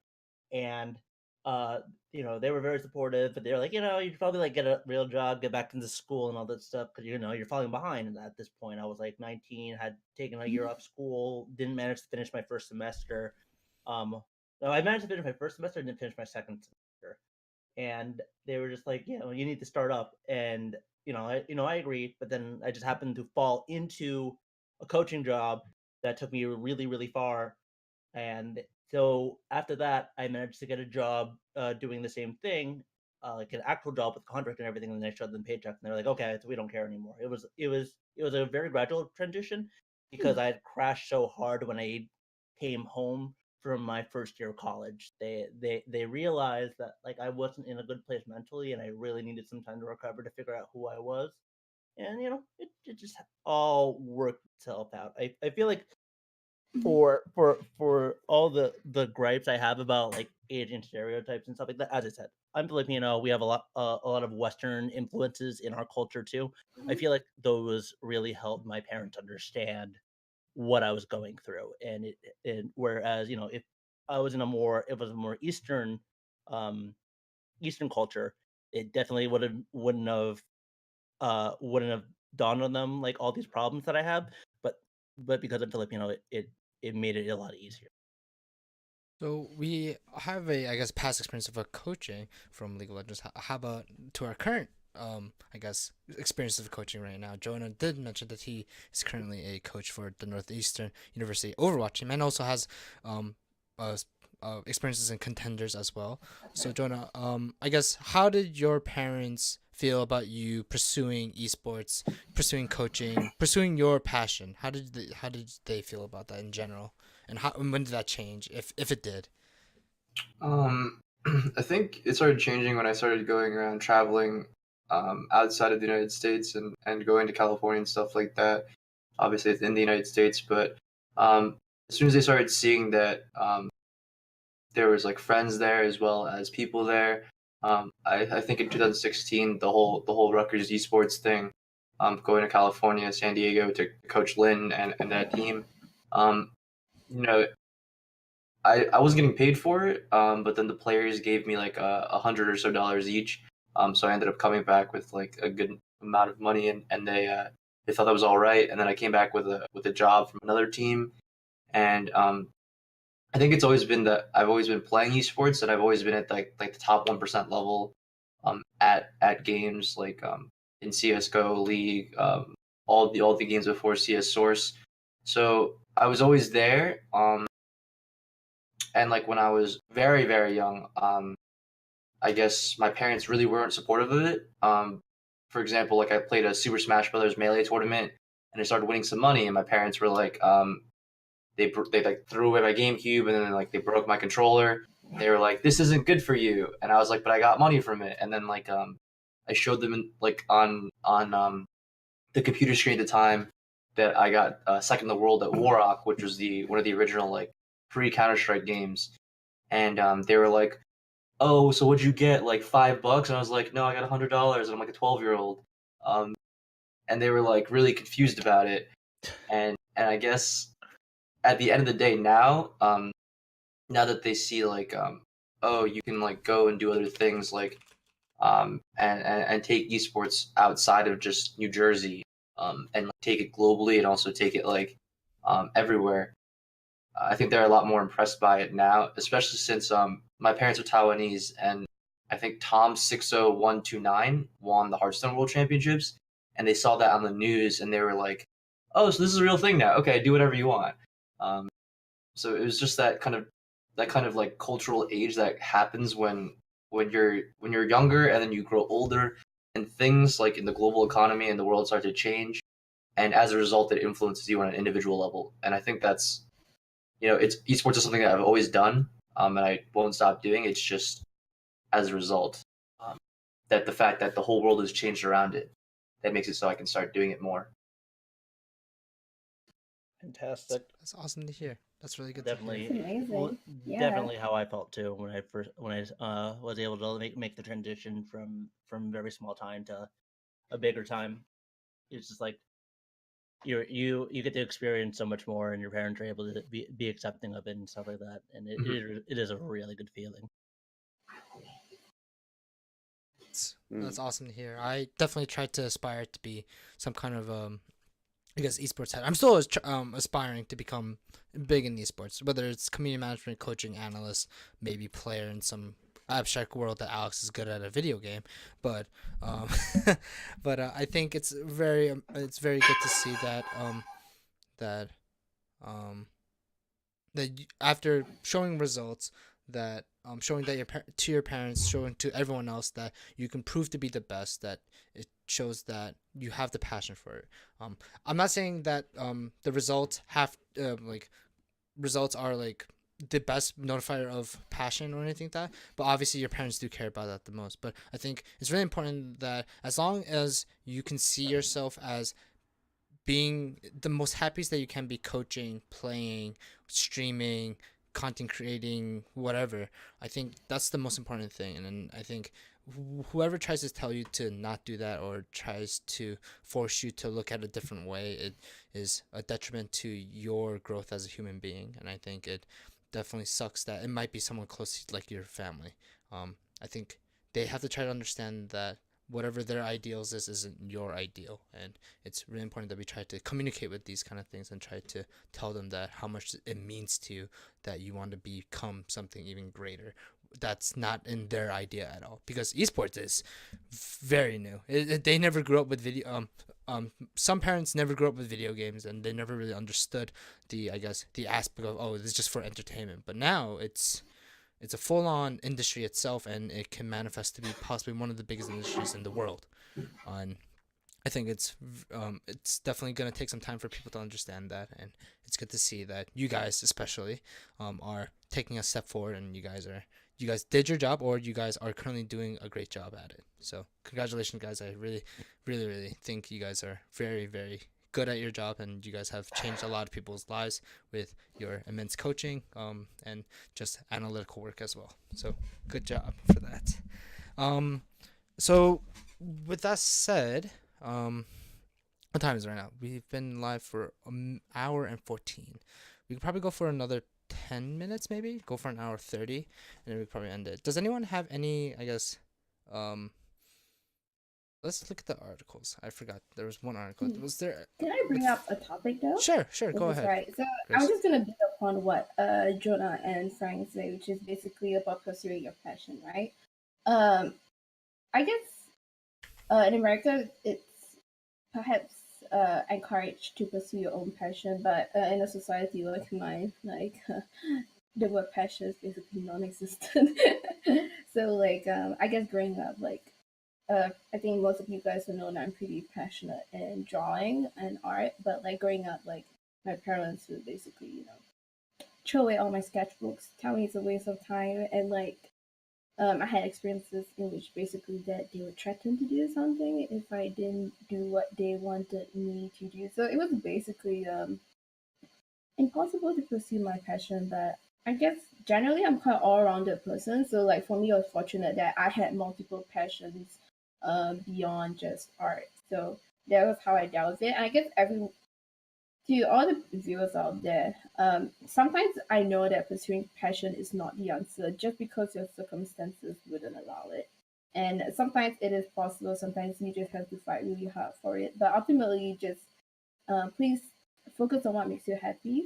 and they were very supportive. But they were like, you should probably like get a real job, get back into school and all that stuff because you're falling behind. And at this point, I was like 19, had taken a year off school, didn't manage to finish my first semester. No, I managed to finish my first semester and didn't finish my second semester. And they were just like, you need to start up. And I agreed, but then I just happened to fall into a coaching job that took me really, really far. And so after that, I managed to get a job doing the same thing, like an actual job with contract and everything. And then I showed them paycheck, and they were like, "Okay, so we don't care anymore." It was a very gradual transition because I had crashed so hard when I came home from my first year of college. They realized that like I wasn't in a good place mentally, and I really needed some time to recover to figure out who I was. And it just all worked itself out. I feel like for all the gripes I have about like Asian stereotypes and stuff like that. As I said, I'm Filipino. We have a lot of Western influences in our culture too. I feel like those really helped my parents understand what I was going through, and whereas if I was if it was a more Eastern culture, it definitely wouldn't have dawned on them like all these problems that I have. But because I'm Filipino, it made it a lot easier. So we have a, I guess, past experience of a coaching from League of Legends. How about to our current, I guess, experience of coaching right now? Jonah did mention that he is currently a coach for the Northeastern University Overwatch team and also has, uh, experiences in contenders as well. So Jonah, I guess, how did your parents feel about you pursuing esports, pursuing coaching, pursuing your passion? How did they feel about that in general? And when did that change, if it did? I think it started changing when I started going around traveling outside of the United States and going to California and stuff like that. Obviously, it's in the United States, but as soon as they started seeing that there was like friends there as well as people there, I think in 2016 the whole Rutgers esports thing, going to California, San Diego to coach Lynn and that team, um, you know, I wasn't getting paid for it, but then the players gave me like $100 or so each. So I ended up coming back with like a good amount of money, and they thought that was all right. And then I came back with a job from another team, and I think it's always been that I've always been playing esports, and I've always been at like the top 1% level, at games like in CS:GO League, all the games before CS Source. So I was always there. And like when I was very very young, I guess my parents really weren't supportive of it. For example, like I played a Super Smash Brothers Melee tournament, and I started winning some money, and my parents were like, they like threw away my GameCube, and then like they broke my controller. They were like, "This isn't good for you," and I was like, "But I got money from it." And then like I showed them like on the computer screen at the time that I got second in the world at U.R.G.E, which was the one of the original like pre Counter Strike games, and they were like, "Oh, so what'd you get? Like $5?" And I was like, "No, I got $100." And I'm like a 12-year-old, um, and they were like really confused about it. And I guess at the end of the day, now that they see like oh, you can like go and do other things like and take esports outside of just New Jersey, and like, take it globally and also take it like everywhere. I think they're a lot more impressed by it now, especially since my parents are Taiwanese, and I think Tom60129 won the Hearthstone World Championships, and they saw that on the news, and they were like, "Oh, so this is a real thing now? Okay, do whatever you want." Um, so it was just that kind of like cultural age that happens when you're younger, and then you grow older, and things like in the global economy and the world start to change, and as a result, it influences you on an individual level. And I think that's it's esports is something that I've always done, and I won't stop doing. It's just as a result, um, that the fact that the whole world has changed around it, that makes it so I can start doing it more. Fantastic. That's awesome to hear. That's really good to hear. It's Definitely, well, amazing. Yeah. definitely how I felt too when I was able to make the transition from very small time to a bigger time. It's just like you get to experience so much more, and your parents are able to be accepting of it and stuff like that, and Mhm. it is a really good feeling. That's awesome to hear. I definitely tried to aspire to be some kind of I guess esports head. I'm still aspiring to become big in esports, whether it's community management, coaching, analyst, maybe player in some abstract world that Alex is good at a video game. But um, I think it's very good to see that um, after showing results, that showing that to your parents, showing to everyone else that you can prove to be the best, that it shows that you have the passion for it. I'm not saying that the results have like results are like the best notifier of passion or anything like that, but obviously your parents do care about that the most. But I think it's really important that as long as you can see yourself as being the most happiest that you can be, coaching, playing, streaming, content creating, whatever. I think that's the most important thing. And then I think whoever tries to tell you to not do that or tries to force you to look at a different way, it is a detriment to your growth as a human being. And I think it definitely sucks that it might be someone close like your family. I think they have to try to understand that whatever their ideals is isn't your ideal, and it's really important that we try to communicate with these kind of things and try to tell them that how much it means to you, that you want to become something even greater that's not in their idea at all, because esports is very new. They never grew up with video some parents never grew up with video games, and they never really understood the, I guess, the aspect of, oh, this is just for entertainment. But now it's a full-on industry itself, and it can manifest to be possibly one of the biggest industries in the world. And I think it's definitely going to take some time for people to understand that, and it's good to see that you guys especially are taking a step forward, and you guys are you guys did your job or you guys are currently doing a great job at it. So congratulations, guys. I really, really, really think you guys are very, very good at your job, and you guys have changed a lot of people's lives with your immense coaching and just analytical work as well. So good job for that. So with that said, what time is it right now? We've been live for an hour and 14. We could probably go for another 10 minutes, maybe go for an hour 30, and then we probably end it. Does anyone have any, I guess, let's look at the articles. I forgot. There was one article. Was there? Can I bring up a topic though? Sure, Is go this ahead. right? So Grace. I'm just gonna build upon what Jonah and Frank say, which is basically about pursuing your passion, right? I guess in America it's perhaps encouraged to pursue your own passion, but in a society like mine, the word passion is basically non-existent. So I guess growing up, I think most of you guys will know that I'm pretty passionate in drawing and art, but like growing up, like my parents would basically, throw away all my sketchbooks, tell me it's a waste of time, and I had experiences in which basically that they would threaten to do something if I didn't do what they wanted me to do. So it was basically impossible to pursue my passion, but I guess generally I'm quite all rounded person. So like for me, I was fortunate that I had multiple passions beyond just art. So that was how I dealt with it. And I guess every to all the viewers out there, sometimes I know that pursuing passion is not the answer just because your circumstances wouldn't allow it. And sometimes it is possible, sometimes you just have to fight really hard for it. But ultimately, just please focus on what makes you happy.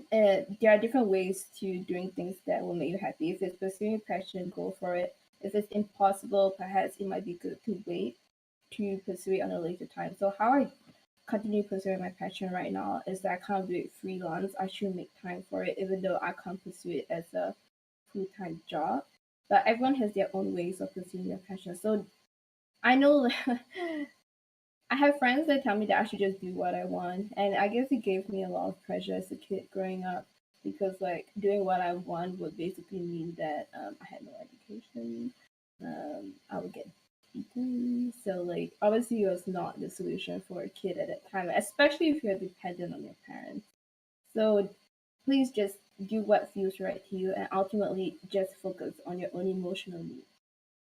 There are different ways to doing things that will make you happy. If it's pursuing passion, go for it. If it's impossible, perhaps it might be good to wait to pursue it on a later time. So how I continue pursuing my passion right now is that I can't do it freelance. I should make time for it, even though I can't pursue it as a full time job. But everyone has their own ways of pursuing their passion. So I know I have friends that tell me that I should just do what I want, and I guess it gave me a lot of pressure as a kid growing up because like doing what I want would basically mean that I had no education, I would get beaten. So like obviously it was not the solution for a kid at that time, especially if you're dependent on your parents. So please just do what feels right to you, and ultimately just focus on your own emotional needs.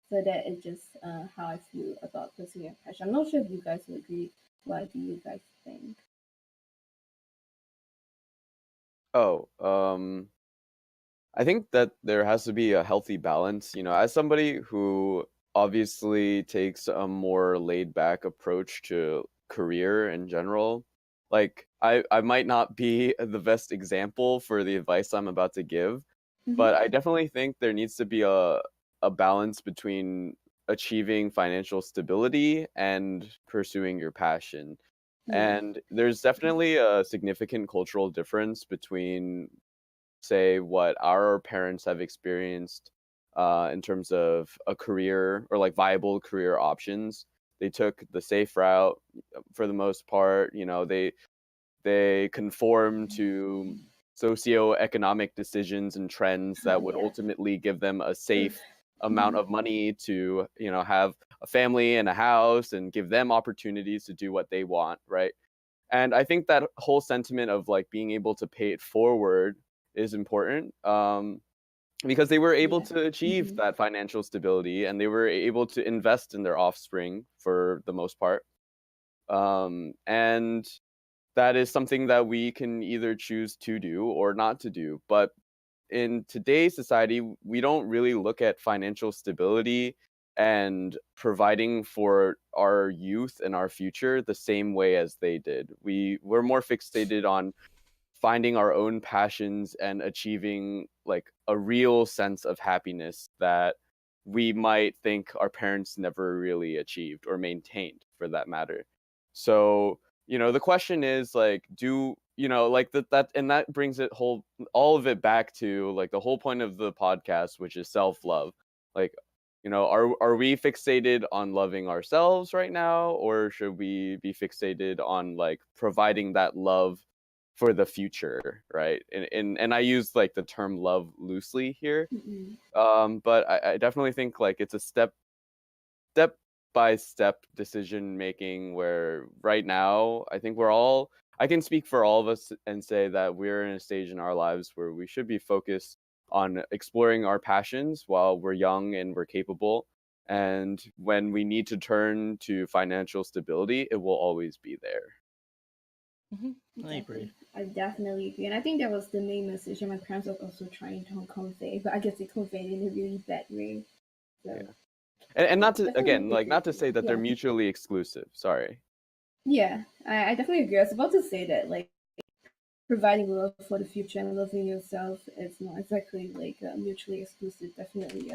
So that is just how I feel about pursuing a passion. I'm not sure if you guys will agree. What do you guys think? Oh, I think that there has to be a healthy balance. As somebody who obviously takes a more laid back approach to career in general, like I might not be the best example for the advice I'm about to give, Mm-hmm. but I definitely think there needs to be a balance between achieving financial stability and pursuing your passion. Yeah. And there's definitely a significant cultural difference between, say, what our parents have experienced in terms of a career or like viable career options. They took the safe route for the most part. They conform to socioeconomic decisions and trends that would Yeah. ultimately give them a True. safe amount of money to have a family and a house and give them opportunities to do what they want, right? And I think that whole sentiment of like being able to pay it forward is important, because they were able Yeah. to achieve Mm-hmm. that financial stability and they were able to invest in their offspring for the most part. And that is something that we can either choose to do or not to do. But in today's society, we don't really look at financial stability and providing for our youth and our future the same way as they did. We're more fixated on finding our own passions and achieving like a real sense of happiness that we might think our parents never really achieved or maintained, for that matter. So, the question is like, do like that and that brings it whole all of it back to like the whole point of the podcast, which is self-love. Like, are we fixated on loving ourselves right now, or should we be fixated on like providing that love for the future, right? And I use like the term love loosely here, but I definitely think like it's a step by step decision making where right now I think I can speak for all of us and say that we're in a stage in our lives where we should be focused on exploring our passions while we're young and we're capable. And when we need to turn to financial stability, it will always be there. I agree. I definitely agree, and I think that was the main message. And my parents were also trying to convey, but I guess they conveyed in a really bad way. So Yeah. And not to definitely again, like agree not to with say you. that they're Yeah, mutually exclusive. Sorry. yeah, I definitely agree. I was about to say that like providing love for the future and loving yourself is not exactly like mutually exclusive. Definitely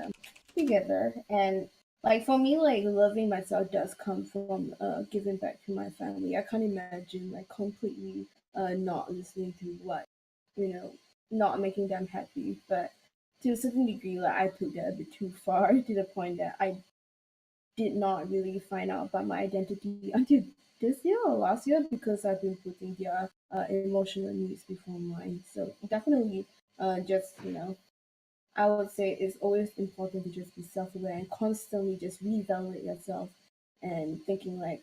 together. And like for me, like loving myself does come from giving back to my family. I can't imagine like completely not listening to what you know, not making them happy. But to a certain degree, like I took that a bit too far to the point that I did not really find out about my identity until this year or last year because I've been putting their emotional needs before mine. So definitely, just I would say it's always important to just be self-aware and constantly just reevaluate yourself and thinking like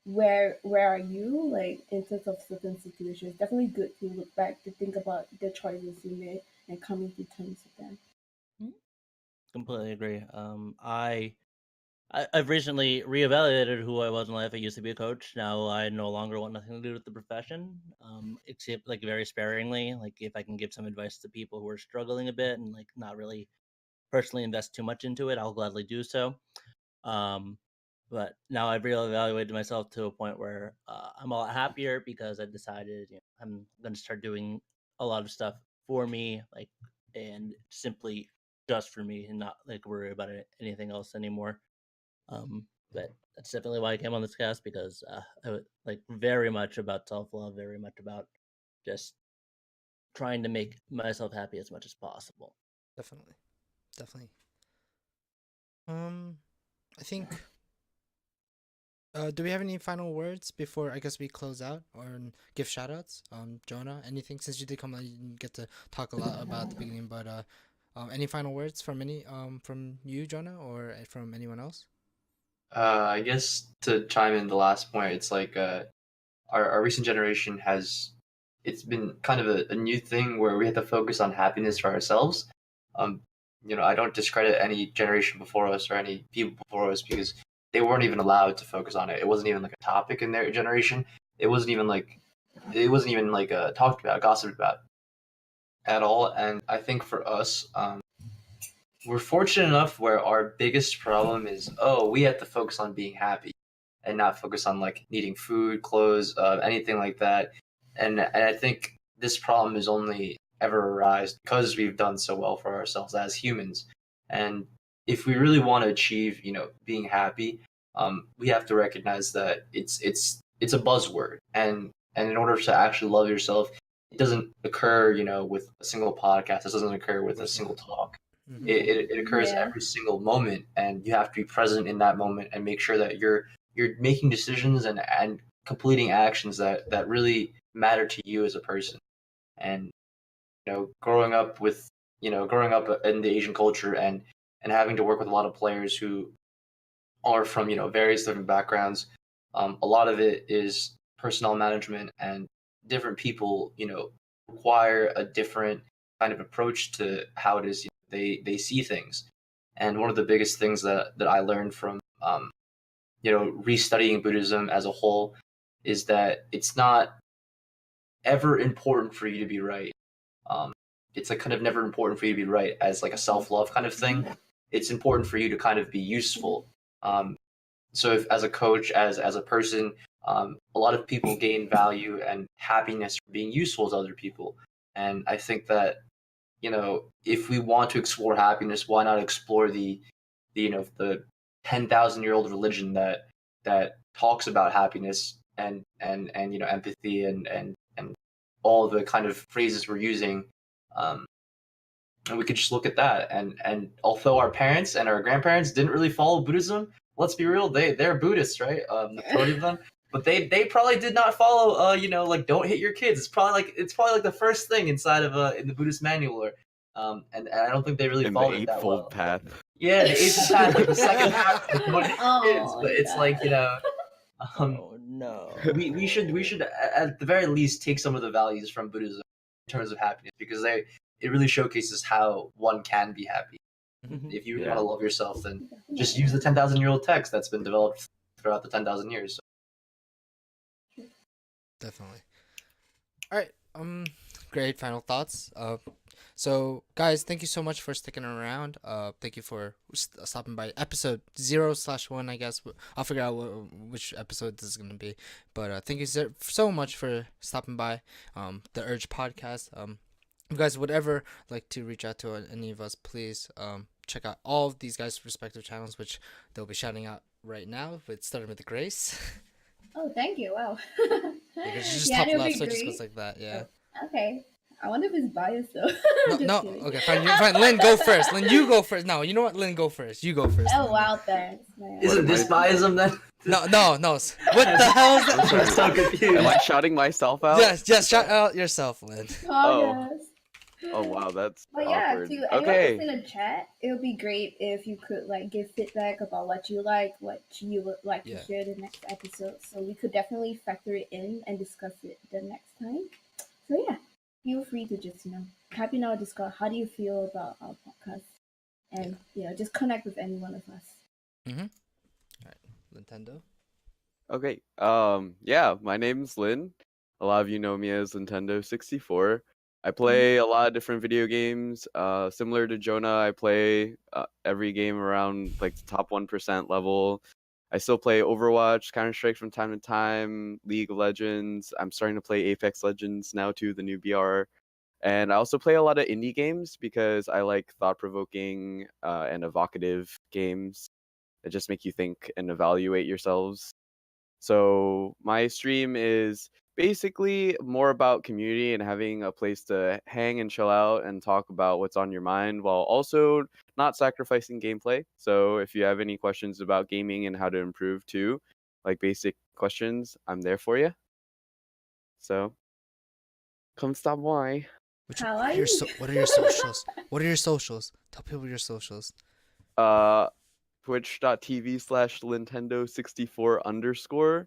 where are you like in terms of certain situations. Definitely good to look back to think about the choices you made and coming to terms with them. Completely agree. I've recently reevaluated who I was in life. I used to be a coach. Now I no longer want nothing to do with the profession. Except like very sparingly. Like if I can give some advice to people who are struggling a bit and like not really personally invest too much into it, I'll gladly do so. Um, but now I've reevaluated myself to a point where I'm a lot happier because I decided I'm going to start doing a lot of stuff for me, like and simply just for me, and not like worry about anything else anymore. But that's definitely why I came on this cast because I was like very much about self love, very much about just trying to make myself happy as much as possible. Definitely, definitely. I think. Do we have any final words before I guess we close out or give shout outs? Jonah, anything since you did come, you didn't get to talk a lot about the beginning, but any final words from you, Jonah, or from anyone else? I guess to chime in the last point, it's like our recent generation has it's been kind of a new thing where we have to focus on happiness for ourselves. Um, I don't discredit any generation before us or any people before us because they weren't even allowed to focus on it. It wasn't even like a topic in their generation. It wasn't even like talked about, gossiped about at all. And I think for us, we're fortunate enough where our biggest problem is, oh, we have to focus on being happy and not focus on like needing food, clothes, anything like that. And I think this problem is only ever arise because we've done so well for ourselves as humans. And if we really want to achieve, being happy, we have to recognize that it's a buzzword, and in order to actually love yourself, it doesn't occur, with a single podcast. It doesn't occur with a single talk. Mm-hmm. It occurs Yeah. every single moment, and you have to be present in that moment and make sure that you're making decisions and completing actions that really matter to you as a person. And growing up in the Asian culture and having to work with a lot of players who are from various different backgrounds, a lot of it is personnel management, and different people require a different kind of approach to how it is they see things. And one of the biggest things that I learned from restudying Buddhism as a whole is that it's not ever important for you to be right. Um, it's like kind of never important for you to be right as like a self love kind of thing. It's important for you to kind of be useful. So if as a coach, as a person, a lot of people gain value and happiness from being useful to other people. And I think that if we want to explore happiness, why not explore the 10,000-year-old religion that talks about happiness and empathy and all the kind of phrases we're using, um, and we could just look at that. And although our parents and our grandparents didn't really follow Buddhism, let's be real, they're Buddhists, right? Majority of them. but they probably did not follow like don't hit your kids. It's probably like the first thing inside of in the Buddhist manual, or and I don't think they really In the followed it that Eightfold well. Path. Yeah, the Eightfold Path, like the second half, like don't hit your kids, Oh, but it's like Oh no. we should at the very least take some of the values from Buddhism in terms of happiness, because it really showcases how one can be happy. If you really want to love yourself, then just use the 10,000-year-old text that's been developed throughout the 10,000 years. Definitely. All right. Great final thoughts. So guys, thank you so much for sticking around. Thank you for stopping by episode 0/1. I guess I'll figure out which episode this is gonna be. But thank you so much for stopping by. The U.R.G.E podcast. You guys would ever like to reach out to any of us, please check out all of these guys' respective channels, which they'll be shouting out right now. But starting with Grace. Oh, thank you. Wow. It's just Yeah, top it'll left, be so it just great. goes like that. Yeah. Okay. I wonder if it's biased though. No, Just no. kidding. Okay, fine. Fine. Lynn, go first. Lynn, you go first. No, you know what? Lynn, go first. You go first. Oh Lynn. wow, thanks. Man. Isn't this biasm then? No. What the hell is I'm that? sorry. I'm so confused. Am I shouting myself out? Yes. Shout out yourself, Lynn. Oh, yes. Oh wow, that's But yeah, awkward. to anyone Okay. who's in the chat, it would be great if you could like give feedback about what you like, what you would like Yeah. to hear the next episode. So we could definitely factor it in and discuss it the next time. So yeah, feel free to just type in our Discord. How do you feel about our podcast? And just connect with any one of us. All right, Nintendo. Okay. Yeah, my name's Lynn. A lot of you know me as Nintendo 64. I play a lot of different video games. Similar to Jonah, I play every game around like the top 1% level. I still play Overwatch, Counter-Strike from time to time, League of Legends. I'm starting to play Apex Legends now too, the new BR. And I also play a lot of indie games because I like thought-provoking and evocative games that just make you think and evaluate yourselves. So my stream is basically more about community and having a place to hang and chill out and talk about what's on your mind while also not sacrificing gameplay. So if you have any questions about gaming and how to improve too, like basic questions, I'm there for you. So come stop by. How are you? What are your socials? What are your socials? Tell people your socials. Twitch.tv/Nintendo64_,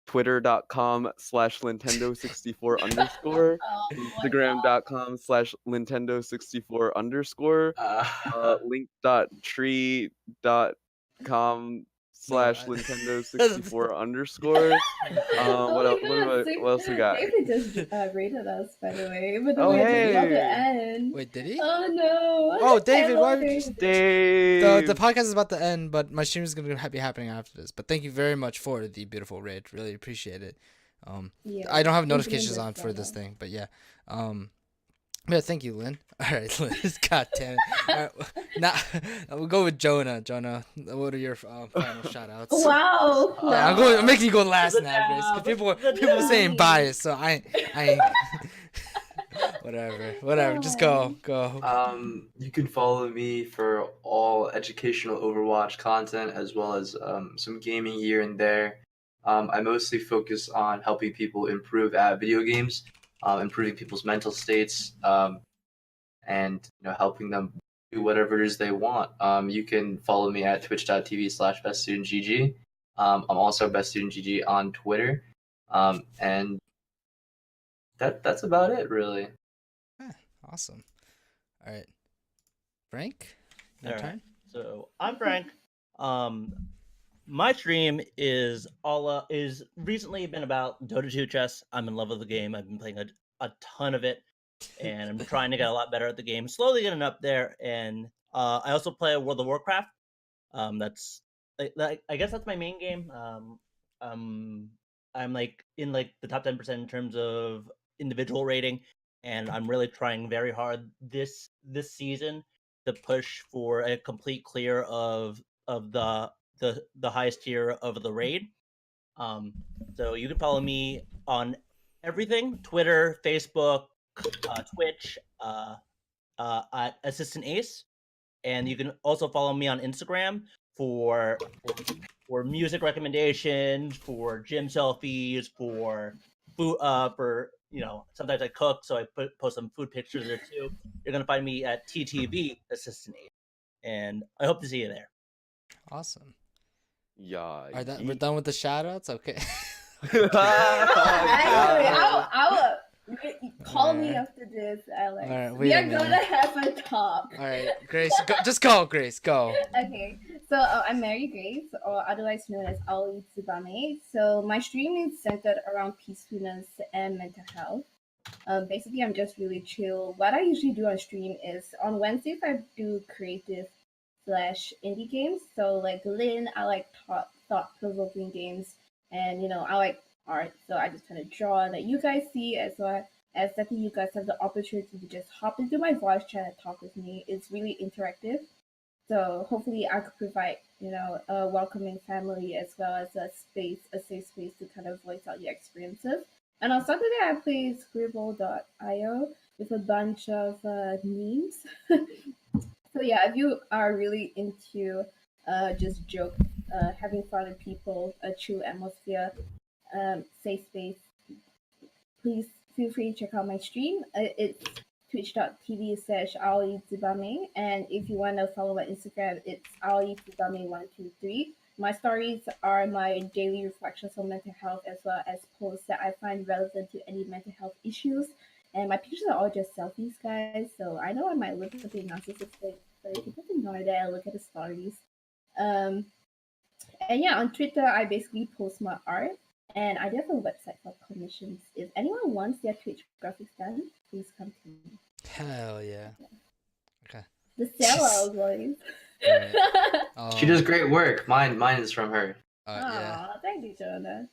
Twitter.com/Nintendo64_, Oh my Instagram.com/Nintendo64_, link.tree.com/Nintendo64_. What else we got? David just rated us, by the way. But Oh, we're just about hey. to end. Wait, did he? Oh no. Oh, David, Hello, why would you David. Dave. The podcast is about to end, but my stream is going to be happening after this. But thank you very much for the beautiful raid. Really appreciate it. Yeah, I don't have infinite notifications on best for this ever. thing, but yeah. Yeah, thank you, Lynn. All right, Lynn. God damn it. All right, now we'll go with Jonah. Jonah, what are your final shout outs? Wow. Yeah, I'm making you go last now, Grace. 'Cause people are saying bias, so I whatever. Just go. You can follow me for all educational Overwatch content as well as some gaming here and there. I mostly focus on helping people improve at video games, improving people's mental states, and helping them do whatever it is they want. You can follow me at twitch.tv/beststudentgg. I'm also beststudentgg on Twitter, and that's about it, really. Awesome. All right, Frank, All your right. turn. So I'm Frank. My stream is recently been about Dota 2 chess. I'm in love with the game. I've been playing a ton of it, and I'm trying to get a lot better at the game. Slowly getting up there, and I also play World of Warcraft. That's I guess that's my main game. I'm like in like the top 10% in terms of individual rating, and I'm really trying very hard this season to push for a complete clear of the highest tier of the raid. So you can follow me on everything: Twitter, Facebook, Twitch, at Assistant Ace, and you can also follow me on Instagram for music recommendations, for gym selfies, for food, for sometimes I cook, so I post some food pictures there too. You're gonna find me at TTV Assistant 8, and I hope to see you there. Awesome. Yeah. All right, we're done with the shout outs. Okay. Actually, call me Alright. after this, Alex. Alright, We wait a are gonna minute. have a talk. All right, Grace, just go, Grace, go. Okay, so I'm Mary Grace, or otherwise known as Aoi Tsubame. So my stream is centered around peacefulness and mental health. Basically, I'm just really chill. What I usually do on stream is on Wednesdays I do creative slash indie games. So like Lynn, I like thought provoking games, and I like art. So I just kind of draw that you guys see, as well as that you guys have the opportunity to just hop into my voice chat and talk with me. It's really interactive. So hopefully I could provide, a welcoming family as well as a safe space to kind of voice out your experiences. And on Saturday I play Scribble.io with a bunch of memes. So yeah, if you are really into just joke, having fun with people, a chill atmosphere, safe space, please feel free to check out my stream. It's twitch.tv/aoi and if you want to follow my Instagram, it's aoi123. My stories are my daily reflections on mental health as well as posts that I find relevant to any mental health issues. And my pictures are all just selfies, guys. So I know I might look a bit narcissistic, but if you just ignore that and look at the stories. Um, and yeah, on Twitter, I basically post my art, and I do have a website for commissions. If anyone wants their Twitch graphics done, please come to me. Hell yeah. Okay. The sellout voice. Right. She does great work. Mine is from her. Yeah. Thank you, Jonah.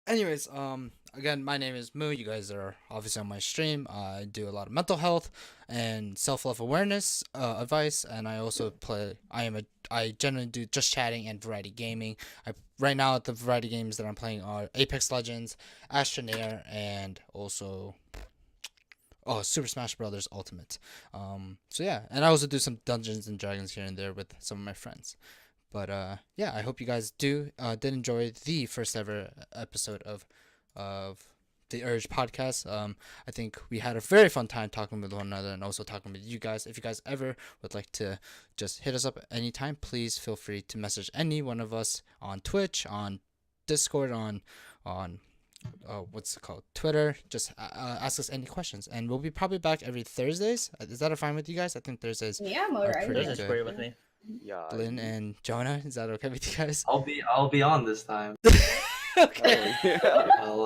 Anyways, again, my name is Moo. You guys are obviously on my stream. I do a lot of mental health and self-love awareness advice, and I also play. I generally do just chatting and variety gaming. Right now the variety games that I'm playing are Apex Legends, Astroneer, and also Super Smash Brothers Ultimate. So yeah, and I also do some Dungeons and Dragons here and there with some of my friends. But yeah, I hope you guys did enjoy the first ever episode of the U.R.G.E podcast. I think we had a very fun time talking with one another and also talking with you guys. If you guys ever would like to just hit us up at any time, please feel free to message any one of us on Twitch, on Discord, on what's it called, Twitter. Just ask us any questions, and we'll be probably back every Thursdays. Is that fine with you guys? I think Thursdays Yeah, I'm are alright. pretty That's good. great with me. Yeah. Lynn and Jonah, is that okay with you guys? I'll be on this time. Okay. Oh, yeah. I'll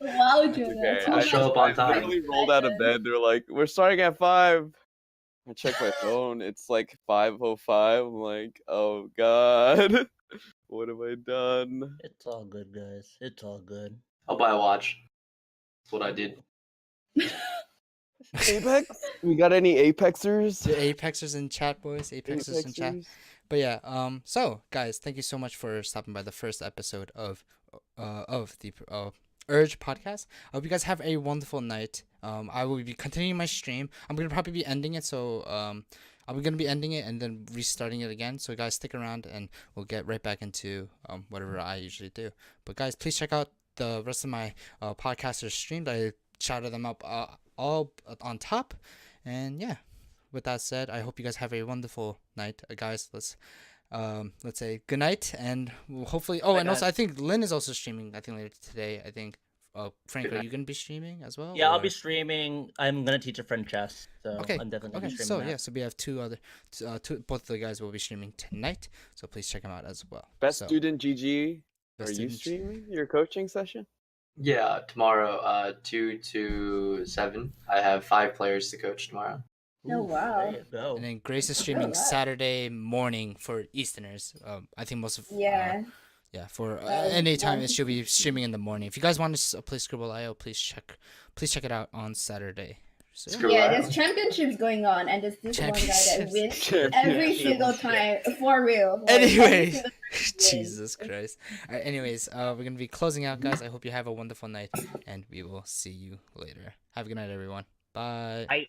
Wow, It's Jonah. okay. I'll show up on I time. literally rolled out of bed. They're like, "We're starting at 5." I check my phone. It's like 5:05. I'm like, "Oh God, what have I done?" It's all good, guys. It's all good. I'll buy a watch. That's what I did. Apex? We got any Apexers? The Apexers in chat, boys. Apexers in chat. But yeah, so guys, thank you so much for stopping by the first episode of the U.R.G.E podcast. I hope you guys have a wonderful night. I will be continuing my stream. I'm gonna probably be ending it, so I'm gonna be ending it and then restarting it again. So guys, stick around and we'll get right back into whatever I usually do. But guys, please check out the rest of my podcasters' streams. I shouted them up all on top, and yeah. With that said, I hope you guys have a wonderful night, guys. Let's say good night, and we'll hopefully. Oh, Bye, and also guys. I think Lynn is also streaming. I think later today. I think. Frank, are you gonna be streaming as well? Yeah, I'll or- be streaming. I'm gonna teach a friend chess, so Okay. I'm definitely gonna Okay. be streaming So that. yeah, so we have both of the guys will be streaming tonight. So please check them out as well. Best So, student GG. Best Are you Student- streaming your coaching session? Yeah, tomorrow, 2 to 7. I have 5 players to coach tomorrow. Oh, wow. There you go. And then Grace is streaming Alright. Saturday morning for Easterners. I think most of Yeah. yeah, for Well, any time one- it should be streaming in the morning. If you guys want to play Scribble.io, please check it out on Saturday. So, yeah. Scribble. Yeah, there's championships going on, and there's this one guy that Championships. wins every single time, for real. Like, every Anyway, single time he wins. Jesus Christ. Alright, anyways, we're gonna be closing out, guys. I hope you have a wonderful night, and we will see you later. Have a good night, everyone. Bye. I